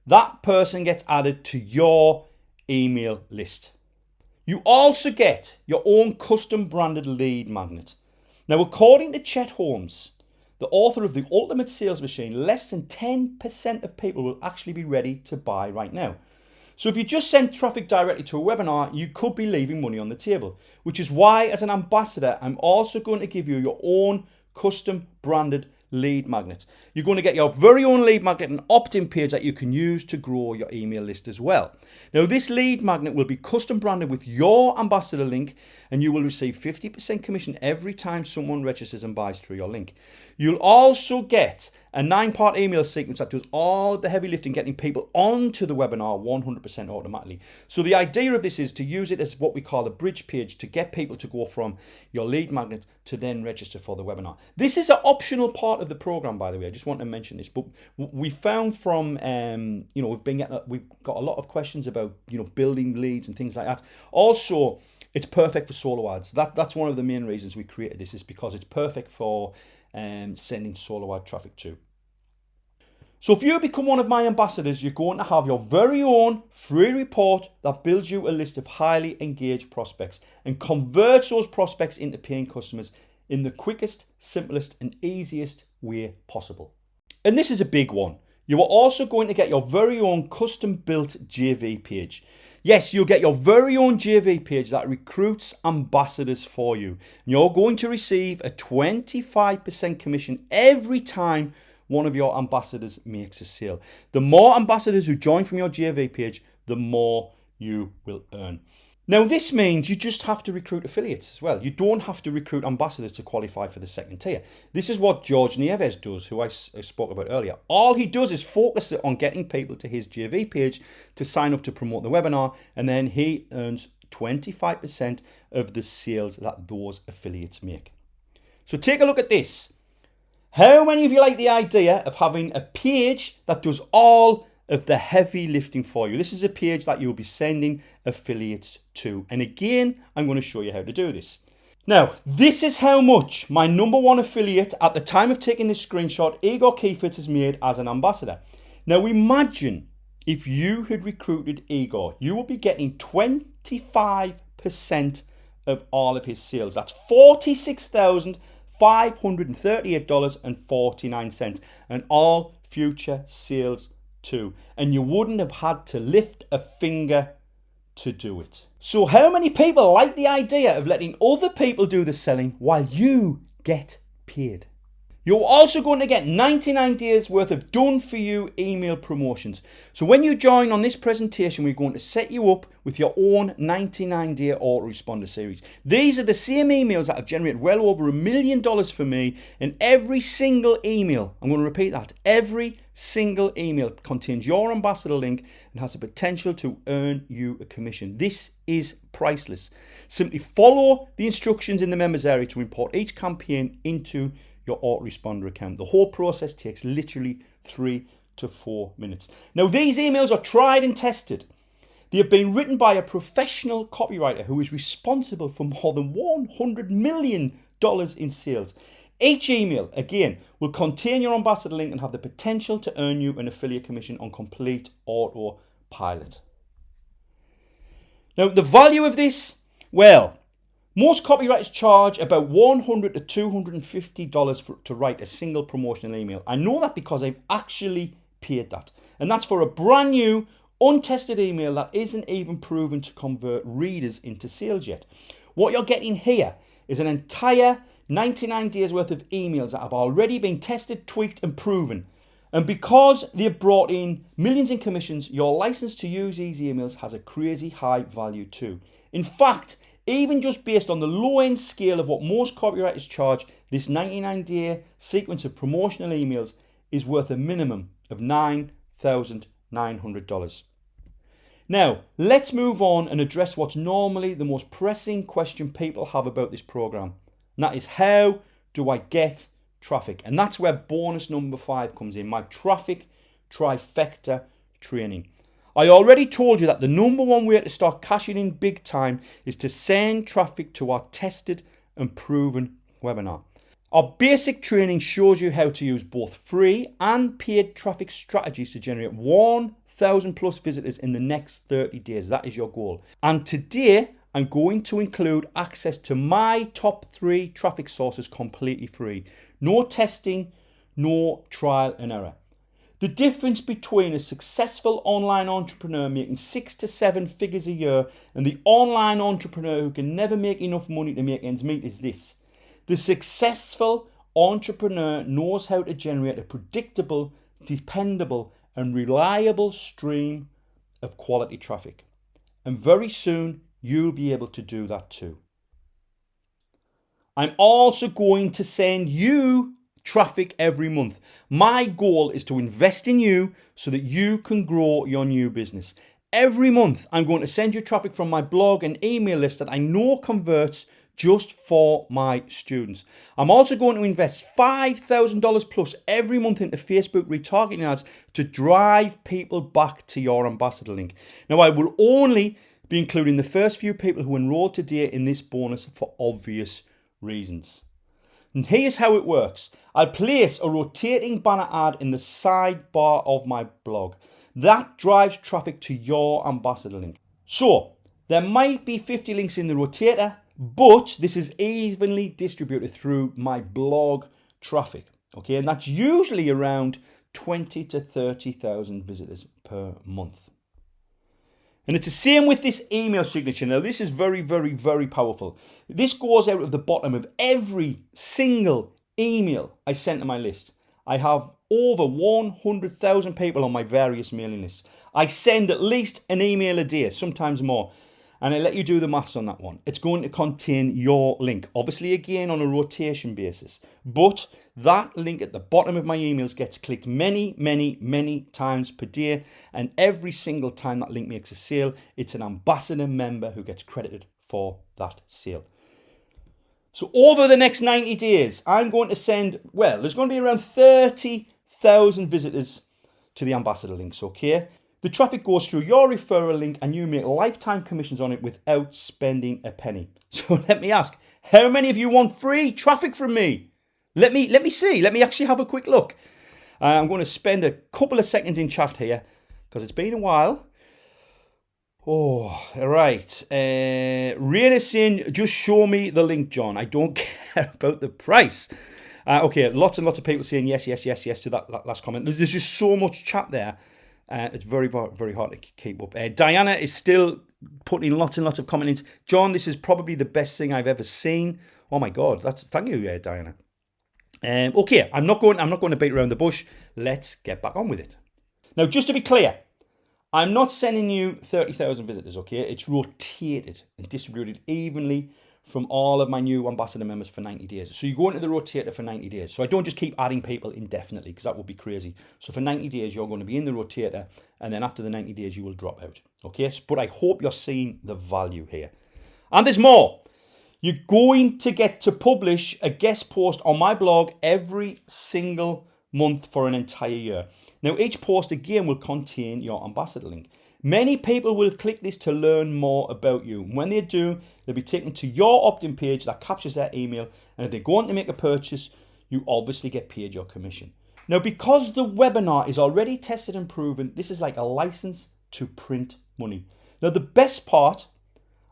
That person gets added to your email list. You also get your own custom branded lead magnet. Now, according to Chet Holmes, the author of The Ultimate Sales Machine, less than 10% of people will actually be ready to buy right now. So if you just send traffic directly to a webinar, you could be leaving money on the table, which is why as an ambassador, I'm also going to give you your own custom branded lead magnet. You're going to get your very own lead magnet and opt-in page that you can use to grow your email list as well. Now, this lead magnet will be custom branded with your ambassador link, and you will receive 50% commission every time someone registers and buys through your link. You'll also get a 9-part email sequence that does all the heavy lifting, getting people onto the webinar 100% automatically. So the idea of this is to use it as what we call a bridge page to get people to go from your lead magnet to then register for the webinar. This is an optional part of the program, by the way. I just want to mention this, but we found from, we've got a lot of questions about, building leads and things like that. Also, it's perfect for solo ads. That's one of the main reasons we created this, is because it's perfect for sending solo ad traffic to. So if you become one of my ambassadors, you're going to have your very own free report that builds you a list of highly engaged prospects and converts those prospects into paying customers in the quickest, simplest, and easiest way possible. And this is a big one. You are also going to get your very own custom built JV page. Yes, you'll get your very own JV page that recruits ambassadors for you. You're going to receive a 25% commission every time one of your ambassadors makes a sale. The more ambassadors who join from your JV page, the more you will earn. Now, this means you just have to recruit affiliates as well. You don't have to recruit ambassadors to qualify for the second tier. This is what George Nieves does, who I spoke about earlier. All he does is focus on getting people to his JV page to sign up to promote the webinar, and then he earns 25% of the sales that those affiliates make. So take a look at this. How many of you like the idea of having a page that does all of the heavy lifting for you? This is a page that you'll be sending affiliates to. And again, I'm going to show you how to do this. Now, this is how much my #1 affiliate at the time of taking this screenshot, Igor Kieferts, has made as an ambassador. Now, imagine if you had recruited Igor, you would be getting 25% of all of his sales. That's $46,538.49, and all future sales too. And you wouldn't have had to lift a finger to do it. So how many people like the idea of letting other people do the selling while you get paid? You're also going to get 99 days worth of done for you email promotions. So when you join on this presentation, we're going to set you up with your own 99-day autoresponder series. These are the same emails that have generated well over $1 million for me, and every single email, I'm going to repeat that, every single email contains your ambassador link and has the potential to earn you a commission. This is priceless. Simply follow the instructions in the members area to import each campaign into your autoresponder account. The whole process takes literally 3 to 4 minutes. Now, these emails are tried and tested. They have been written by a professional copywriter who is responsible for more than $100 million in sales. Each email, again, will contain your ambassador link and have the potential to earn you an affiliate commission on complete autopilot. Now, the value of this, well, most copywriters charge about $100 to $250 to write a single promotional email. I know that because I've actually paid that. And that's for a brand new, untested email that isn't even proven to convert readers into sales yet. What you're getting here is an entire 99 days worth of emails that have already been tested, tweaked, and proven. And because they've brought in millions in commissions, your license to use these emails has a crazy high value too. In fact, even just based on the low-end scale of what most copywriters charge, this 99-day sequence of promotional emails is worth a minimum of $9,900. Now, let's move on and address what's normally the most pressing question people have about this program. And that is, how do I get traffic? And that's where bonus number 5 comes in, my traffic trifecta training. I already told you that the #1 way to start cashing in big time is to send traffic to our tested and proven webinar. Our basic training shows you how to use both free and paid traffic strategies to generate 1,000 plus visitors in the next 30 days. That is your goal. And today, I'm going to include access to my top 3 traffic sources completely free. No testing, no trial and error. The difference between a successful online entrepreneur making 6 to 7 figures a year and the online entrepreneur who can never make enough money to make ends meet is this. The successful entrepreneur knows how to generate a predictable, dependable, and reliable stream of quality traffic. And very soon, you'll be able to do that too. I'm also going to send you traffic every month. My goal is to invest in you so that you can grow your new business. Every month, I'm going to send you traffic from my blog and email list that I know converts just for my students. I'm also going to invest $5,000 plus every month into Facebook retargeting ads to drive people back to your ambassador link. Now, I will only be including the first few people who enroll today in this bonus for obvious reasons. And here's how it works. I'll place a rotating banner ad in the sidebar of my blog. That drives traffic to your ambassador link. So there might be 50 links in the rotator, but this is evenly distributed through my blog traffic. Okay, and that's usually around 20 to 30,000 visitors per month. And it's the same with this email signature. Now, this is very, very, very powerful. This goes out of the bottom of every single email I sent to my list. I have over 100,000 people on my various mailing lists. I send at least an email a day, sometimes more. and I let you do the maths on that one. It's going to contain your link, obviously again on a rotation basis, but that link at the bottom of my emails gets clicked many, many, many times per day, and every single time that link makes a sale, it's an ambassador member who gets credited for that sale. So over the next 90 days, I'm going to send, well, there's going to be around 30,000 visitors to the ambassador links, okay? The traffic goes through your referral link and you make lifetime commissions on it without spending a penny. So let me ask, how many of you want free traffic from me? Let me see. Let me actually have a quick look. I'm going to spend a couple of seconds in chat here because it's been a while. Oh, all right. Raina saying, just show me the link, John. I don't care about the price. Okay, lots and lots of people saying yes, yes, yes, yes to that last comment. There's just so much chat there. It's very, very hard to keep up. Diana is still putting lots and lots of comments. John, this is probably the best thing I've ever seen. Oh my God, thank you, Diana. Okay, I'm not going to beat around the bush. Let's get back on with it. Now, just to be clear, I'm not sending you 30,000 visitors. Okay, it's rotated and distributed evenly from all of my new ambassador members for 90 days. So you go into the rotator for 90 days. So I don't just keep adding people indefinitely because that would be crazy. So for 90 days, you're going to be in the rotator, and then after the 90 days, you will drop out. Okay, but I hope you're seeing the value here. And there's more. You're going to get to publish a guest post on my blog every single month for an entire year. Now, each post again will contain your ambassador link. Many people will click this to learn more about you. When they do, they'll be taken to your opt-in page that captures their email. And if they go on to make a purchase, you obviously get paid your commission. Now, because the webinar is already tested and proven, this is like a license to print money. Now, the best part,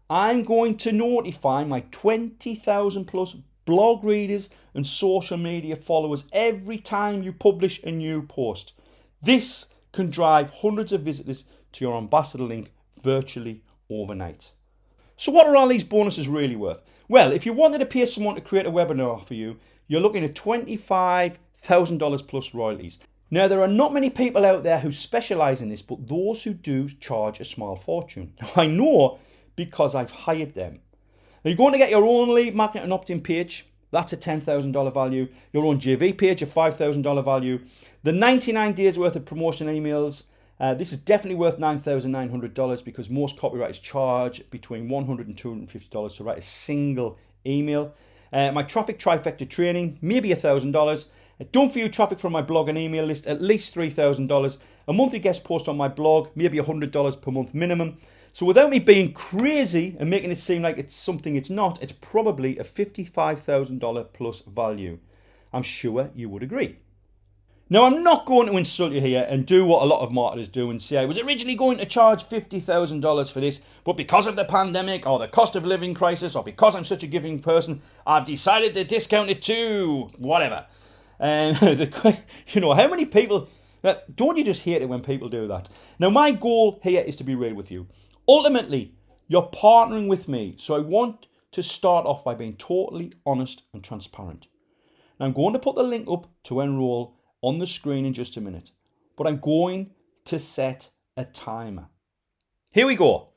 I'm going to notify my 20,000 plus blog readers and social media followers every time you publish a new post. This can drive hundreds of visitors to your ambassador link virtually overnight. So what are all these bonuses really worth? Well, if you wanted to pay someone to create a webinar for you, you're looking at $25,000 plus royalties. Now, there are not many people out there who specialize in this, but those who do charge a small fortune. Now, I know because I've hired them. Now, you're going to get your own lead magnet and opt-in page. That's a $10,000 value. Your own JV page, a $5,000 value. The 99 days worth of promotion emails. This is definitely worth $9,900 because most copywriters charge between $100 and $250 to write a single email. My traffic trifecta training, maybe $1,000. Done for you traffic from my blog and email list, at least $3,000. A monthly guest post on my blog, maybe $100 per month minimum. So without me being crazy and making it seem like it's something it's not, it's probably a $55,000 plus value. I'm sure you would agree. Now, I'm not going to insult you here and do what a lot of marketers do and say, I was originally going to charge $50,000 for this, but because of the pandemic or the cost of living crisis or because I'm such a giving person, I've decided to discount it to whatever. How many people, don't you just hate it when people do that? Now, my goal here is to be real with you. Ultimately, you're partnering with me, so I want to start off by being totally honest and transparent. Now, I'm going to put the link up to enroll on the screen in just a minute, but I'm going to set a timer. Here we go.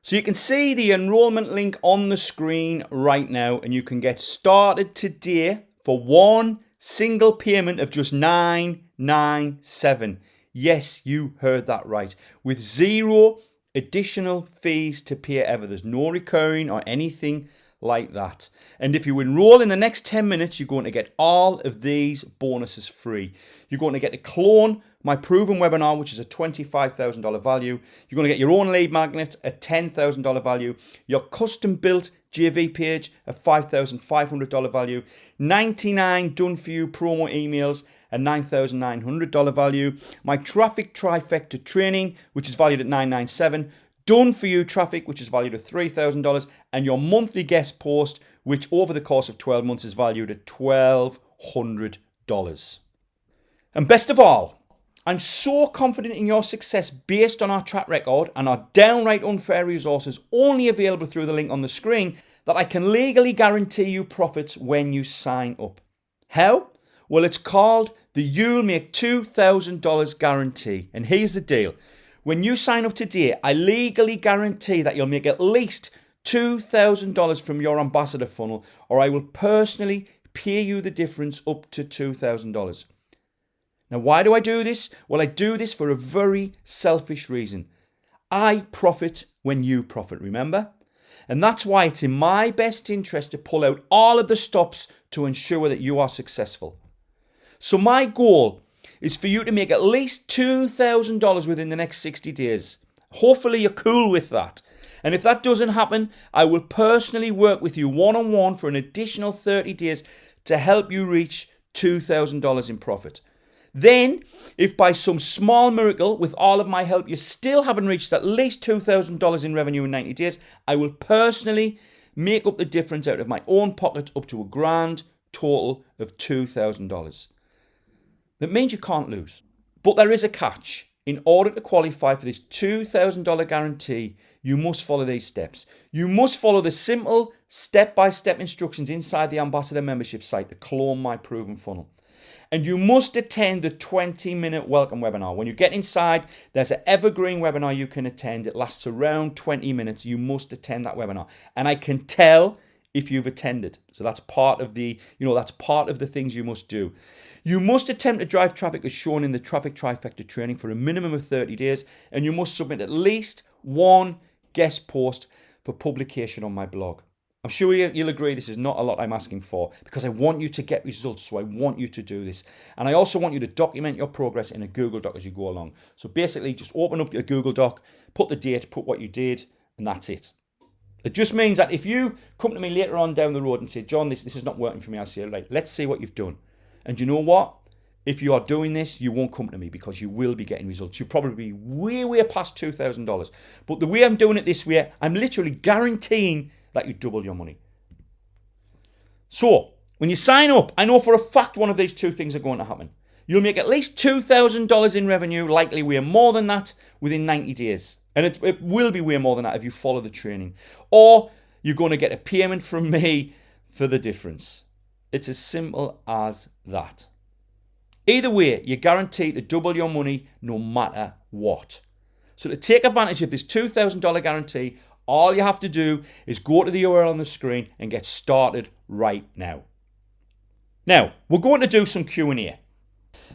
So you can see the enrollment link on the screen right now, and you can get started today for one single payment of just $997. Yes, you heard that right. With zero additional fees to pay ever. There's no recurring or anything like that. And if you enroll in the next 10 minutes, you're going to get all of these bonuses free. You're going to get to clone my proven webinar, which is a $25,000 value. You're going to get your own lead magnet, a $10,000 value. Your custom built JV page, a $5,500 value. 99 done for you promo emails, a $9,900 value. My traffic trifecta training, which is valued at $997. Done for you traffic, which is valued at $3,000, and your monthly guest post, which over the course of 12 months is valued at $1,200. And best of all, I'm so confident in your success based on our track record and our downright unfair resources only available through the link on the screen that I can legally guarantee you profits when you sign up. How? Well, it's called the You'll Make $2,000 guarantee. And here's the deal. When you sign up today, I legally guarantee that you'll make at least $2,000 from your ambassador funnel, or I will personally pay you the difference up to $2,000. Now, why do I do this? Well, I do this for a very selfish reason. I profit when you profit, remember? And that's why it's in my best interest to pull out all of the stops to ensure that you are successful. So my goal is for you to make at least $2,000 within the next 60 days. Hopefully you're cool with that. And if that doesn't happen, I will personally work with you one-on-one for an additional 30 days to help you reach $2,000 in profit. Then, if by some small miracle, with all of my help, you still haven't reached at least $2,000 in revenue in 90 days, I will personally make up the difference out of my own pocket up to a grand total of $2,000. That means you can't lose. But there is a catch. In order to qualify for this $2,000 guarantee, you must follow these steps. You must follow the simple step-by-step instructions inside the Ambassador membership site to clone my proven funnel. And you must attend the 20-minute welcome webinar. When you get inside, there's an evergreen webinar you can attend. It lasts around 20 minutes. You must attend that webinar. And I can tell if you've attended. So that's part of the, that's part of the things you must do. You must attempt to drive traffic as shown in the traffic trifecta training for a minimum of 30 days. And you must submit at least one guest post for publication on my blog. I'm sure you'll agree this is not a lot I'm asking for, because I want you to get results, so I want you to do this. And I also want you to document your progress in a Google Doc as you go along. So basically, just open up your Google Doc, put the date, put what you did, and that's it. It just means that if you come to me later on down the road and say, John, this is not working for me, I'll say, right, let's see what you've done. And you know what? If you are doing this, you won't come to me, because you will be getting results. You'll probably be way past $2,000. But the way I'm doing it this way, I'm literally guaranteeing that you double your money. So, when you sign up, I know for a fact one of these two things are going to happen. You'll make at least $2,000 in revenue, likely way more than that, within 90 days. And it will be way more than that if you follow the training. Or you're going to get a payment from me for the difference. It's as simple as that. Either way, you're guaranteed to double your money no matter what. So to take advantage of this $2,000 guarantee, all you have to do is go to the URL on the screen and get started right now. Now, we're going to do some Q&A.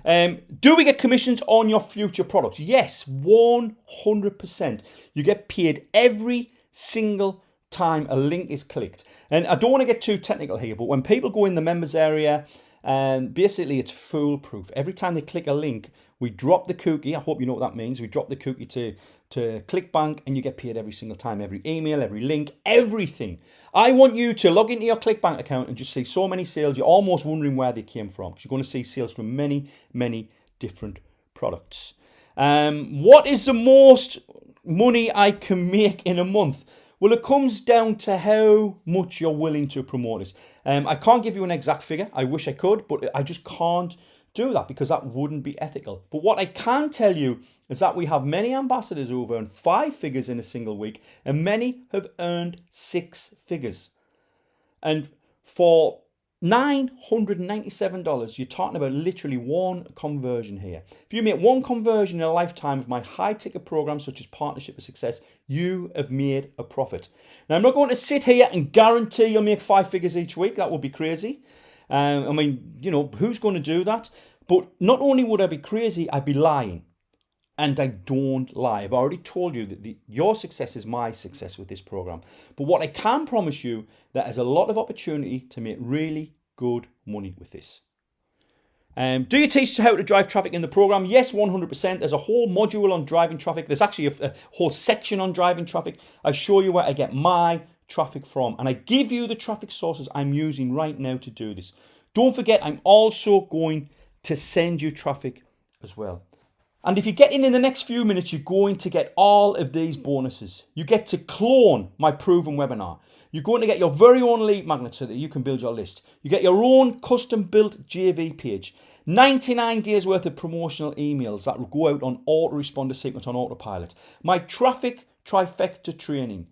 Do we get commissions on your future products? Yes, 100%. You get paid every single time a link is clicked. And I don't want to get too technical here, but when people go in the members area, basically it's foolproof. Every time they click a link, we drop the cookie. I hope you know what that means. We drop the cookie to ClickBank, and you get paid every single time, every email, every link, everything. I want you to log into your ClickBank account and just see so many sales, you're almost wondering where they came from, because you're going to see sales from many different products. What is the most money I can make in a month? Well, it comes down to how much you're willing to promote it. I can't give you an exact figure. I wish I could, but I just can't do that, because that wouldn't be ethical. But what I can tell you is that we have many ambassadors who have earned 5 figures in a single week, and many have earned 6 figures. And for $997, you're talking about literally one conversion here. If you make one conversion in a lifetime of my high-ticket programs such as Partnership with Success, you have made a profit. Now, I'm not going to sit here and guarantee you'll make 5 figures each week. That would be crazy. I mean, who's going to do that? But not only would I be crazy, I'd be lying. And I don't lie. I've already told you that your success is my success with this program. But what I can promise you, that there's a lot of opportunity to make really good money with this. Do you teach how to drive traffic in the program? Yes, 100%. There's a whole module on driving traffic. There's actually a whole section on driving traffic. I show you where I get my traffic from, and I give you the traffic sources I'm using right now to do this. Don't forget, I'm also going to send you traffic as well. And if you get in the next few minutes, you're going to get all of these bonuses. You get to clone my proven webinar. You're going to get your very own lead magnet so that you can build your list. You get your own custom built JV page. 99 days worth of promotional emails that will go out on autoresponder sequence on autopilot. My traffic trifecta training.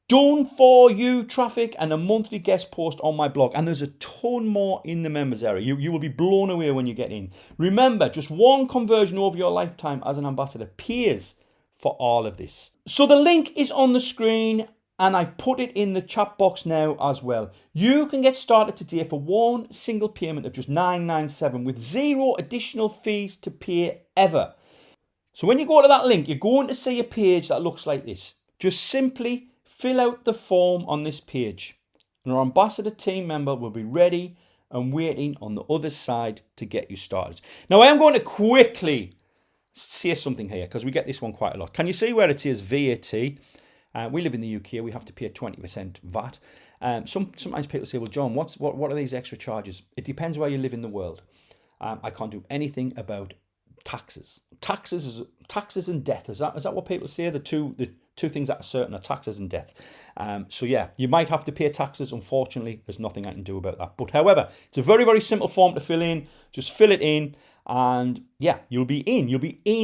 Done for you traffic, and a monthly guest post on my blog. And there's a ton more in the members area. You will be blown away when you get in. Remember, just one conversion over your lifetime as an ambassador pays for all of this. So the link is on the screen and I've put it in the chat box now as well. You can get started today for one single payment of just $9.97 with zero additional fees to pay ever. So when you go to that link, you're going to see a page that looks like this. Just simply fill out the form on this page and our ambassador team member will be ready and waiting on the other side to get you started. Now I am going to quickly say something here because we get this one quite a lot. Can you see where it says VAT? We live in the UK, we have to pay 20% VAT. Sometimes people say, well, John, what are these extra charges? It depends where you live in the world. I can't do anything about taxes. Taxes and death. Is that what people say? The two things that are certain are taxes and death. So yeah, you might have to pay taxes. Unfortunately, there's nothing I can do about that. But however, it's a very, very simple form to fill in. Just fill it in. And yeah, you'll be in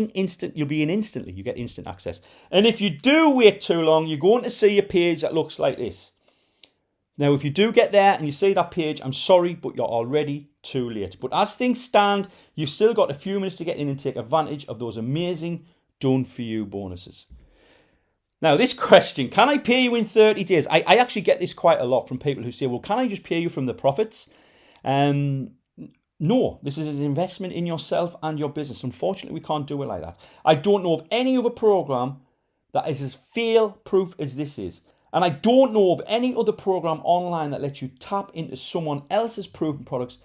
instantly. You get instant access. And if you do wait too long, you're going to see a page that looks like this. Now, if you do get there and you see that page, I'm sorry, but you're already too late. But as things stand, you've still got a few minutes to get in and take advantage of those amazing done for you bonuses. Now, this question, can I pay you in 30 days? I actually get this quite a lot from people who say, well, can I just pay you from the profits? No, this is an investment in yourself and your business. Unfortunately, we can't do it like that. I don't know of any other program that is as fail-proof as this is. And I don't know of any other program online that lets you tap into someone else's proven products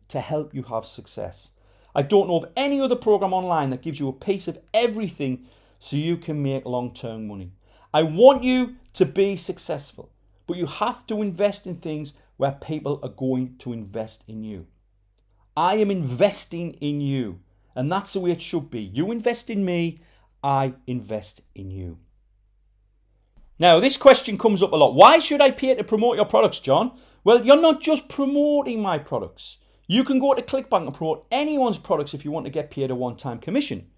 to help you have success. I don't know of any other program online that gives you a piece of everything so you can make long-term money. I want you to be successful, but you have to invest in things where people are going to invest in you. I am investing in you, and that's the way it should be. You invest in me, I invest in you. Now, this question comes up a lot. Why should I pay to promote your products, John? Well, you're not just promoting my products. You can go to ClickBank and promote anyone's products if you want to get paid a one-time commission.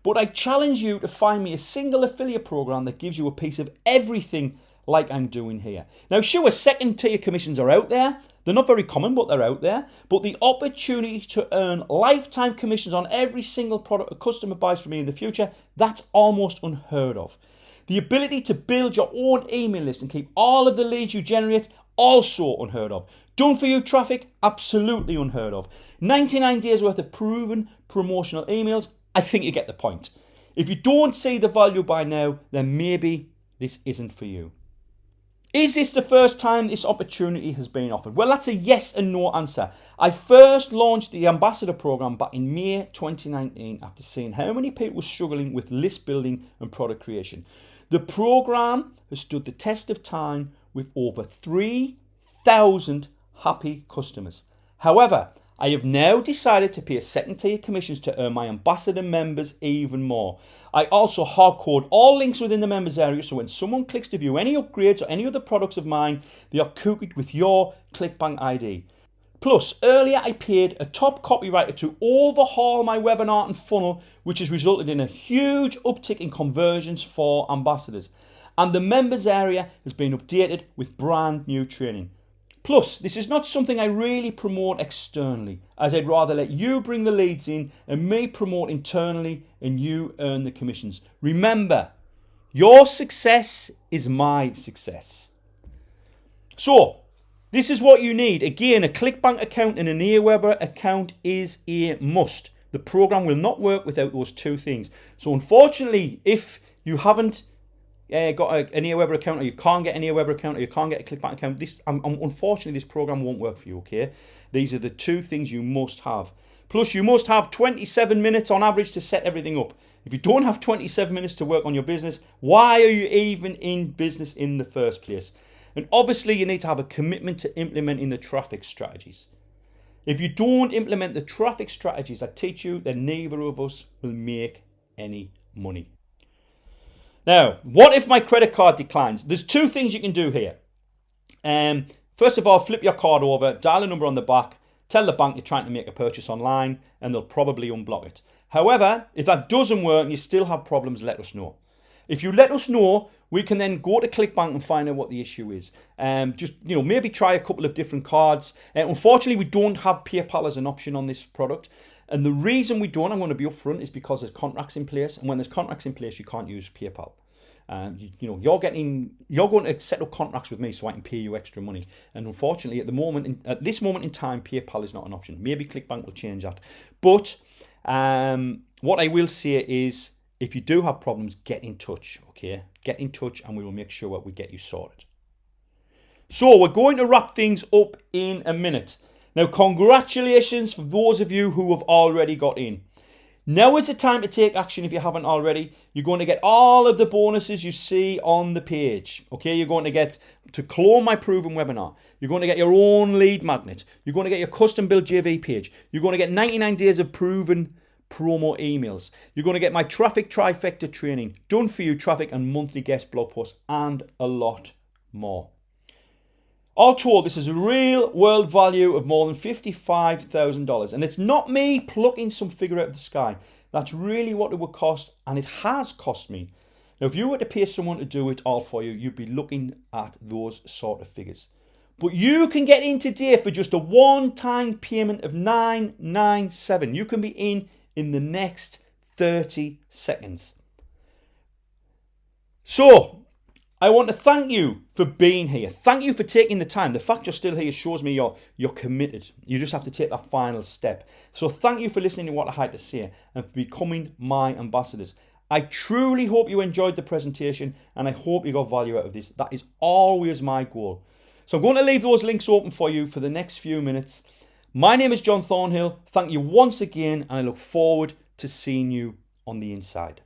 But I challenge you to find me a single affiliate program that gives you a piece of everything like I'm doing here. Now, sure, second-tier commissions are out there. They're not very common, but they're out there. But the opportunity to earn lifetime commissions on every single product a customer buys from me in the future, that's almost unheard of. The ability to build your own email list and keep all of the leads you generate, also unheard of. Done for you traffic, absolutely unheard of. 99 days worth of proven promotional emails, I think you get the point. If you don't see the value by now, then maybe this isn't for you. Is this the first time this opportunity has been offered? Well, that's a yes and no answer. I first launched the Ambassador Program back in May 2019 after seeing how many people were struggling with list building and product creation. The program has stood the test of time with over 3,000 happy customers. However, I have now decided to pay second-tier commissions to earn my Ambassador members even more. I also hard-code all links within the members area, so when someone clicks to view any upgrades or any other products of mine, they are cookied with your ClickBank ID. Plus, earlier I paid a top copywriter to overhaul my webinar and funnel, which has resulted in a huge uptick in conversions for ambassadors. And the members area has been updated with brand new training. Plus, this is not something I really promote externally, as I'd rather let you bring the leads in and me promote internally and you earn the commissions. Remember, your success is my success. So, this is what you need. Again, a ClickBank account and an Aweber account is a must. The program will not work without those two things. So unfortunately, if you haven't got an Aweber account, or you can't get an Aweber account, or you can't get a ClickBank account, unfortunately this program won't work for you, okay? These are the two things you must have. Plus, you must have 27 minutes on average to set everything up. If you don't have 27 minutes to work on your business, why are you even in business in the first place? And obviously, you need to have a commitment to implementing the traffic strategies. If you don't implement the traffic strategies I teach you, then neither of us will make any money. Now, what if my credit card declines? There's two things you can do here. First of all, flip your card over, dial a number on the back, tell the bank you're trying to make a purchase online, and they'll probably unblock it. However, if that doesn't work and you still have problems, let us know. If you let us know, we can then go to ClickBank and find out what the issue is. Maybe try a couple of different cards. Unfortunately, we don't have PayPal as an option on this product. And the reason we don't, I'm going to be upfront, is because there's contracts in place, and when there's contracts in place, you can't use PayPal. You're going to set up contracts with me so I can pay you extra money. And unfortunately, at this moment in time, PayPal is not an option. Maybe ClickBank will change that. But what I will say is, if you do have problems, get in touch. Okay, get in touch, and we will make sure that we get you sorted. So we're going to wrap things up in a minute. Now, congratulations for those of you who have already got in. Now is the time to take action if you haven't already. You're going to get all of the bonuses you see on the page. Okay, you're going to get to clone my proven webinar. You're going to get your own lead magnet. You're going to get your custom build JV page. You're going to get 99 days of proven promo emails. You're going to get my traffic trifecta training, done for you traffic and monthly guest blog posts, and a lot more. All told, this is a real world value of more than $55,000. And it's not me plucking some figure out of the sky. That's really what it would cost, and it has cost me. Now, if you were to pay someone to do it all for you, you'd be looking at those sort of figures. But you can get in today for just a one-time payment of $997. You can be in the next 30 seconds. So, I want to thank you for being here. Thank you for taking the time. The fact you're still here shows me you're committed. You just have to take that final step. So thank you for listening to what I had to say and for becoming my ambassadors. I truly hope you enjoyed the presentation, and I hope you got value out of this. That is always my goal. So I'm going to leave those links open for you for the next few minutes. My name is John Thornhill. Thank you once again, and I look forward to seeing you on the inside.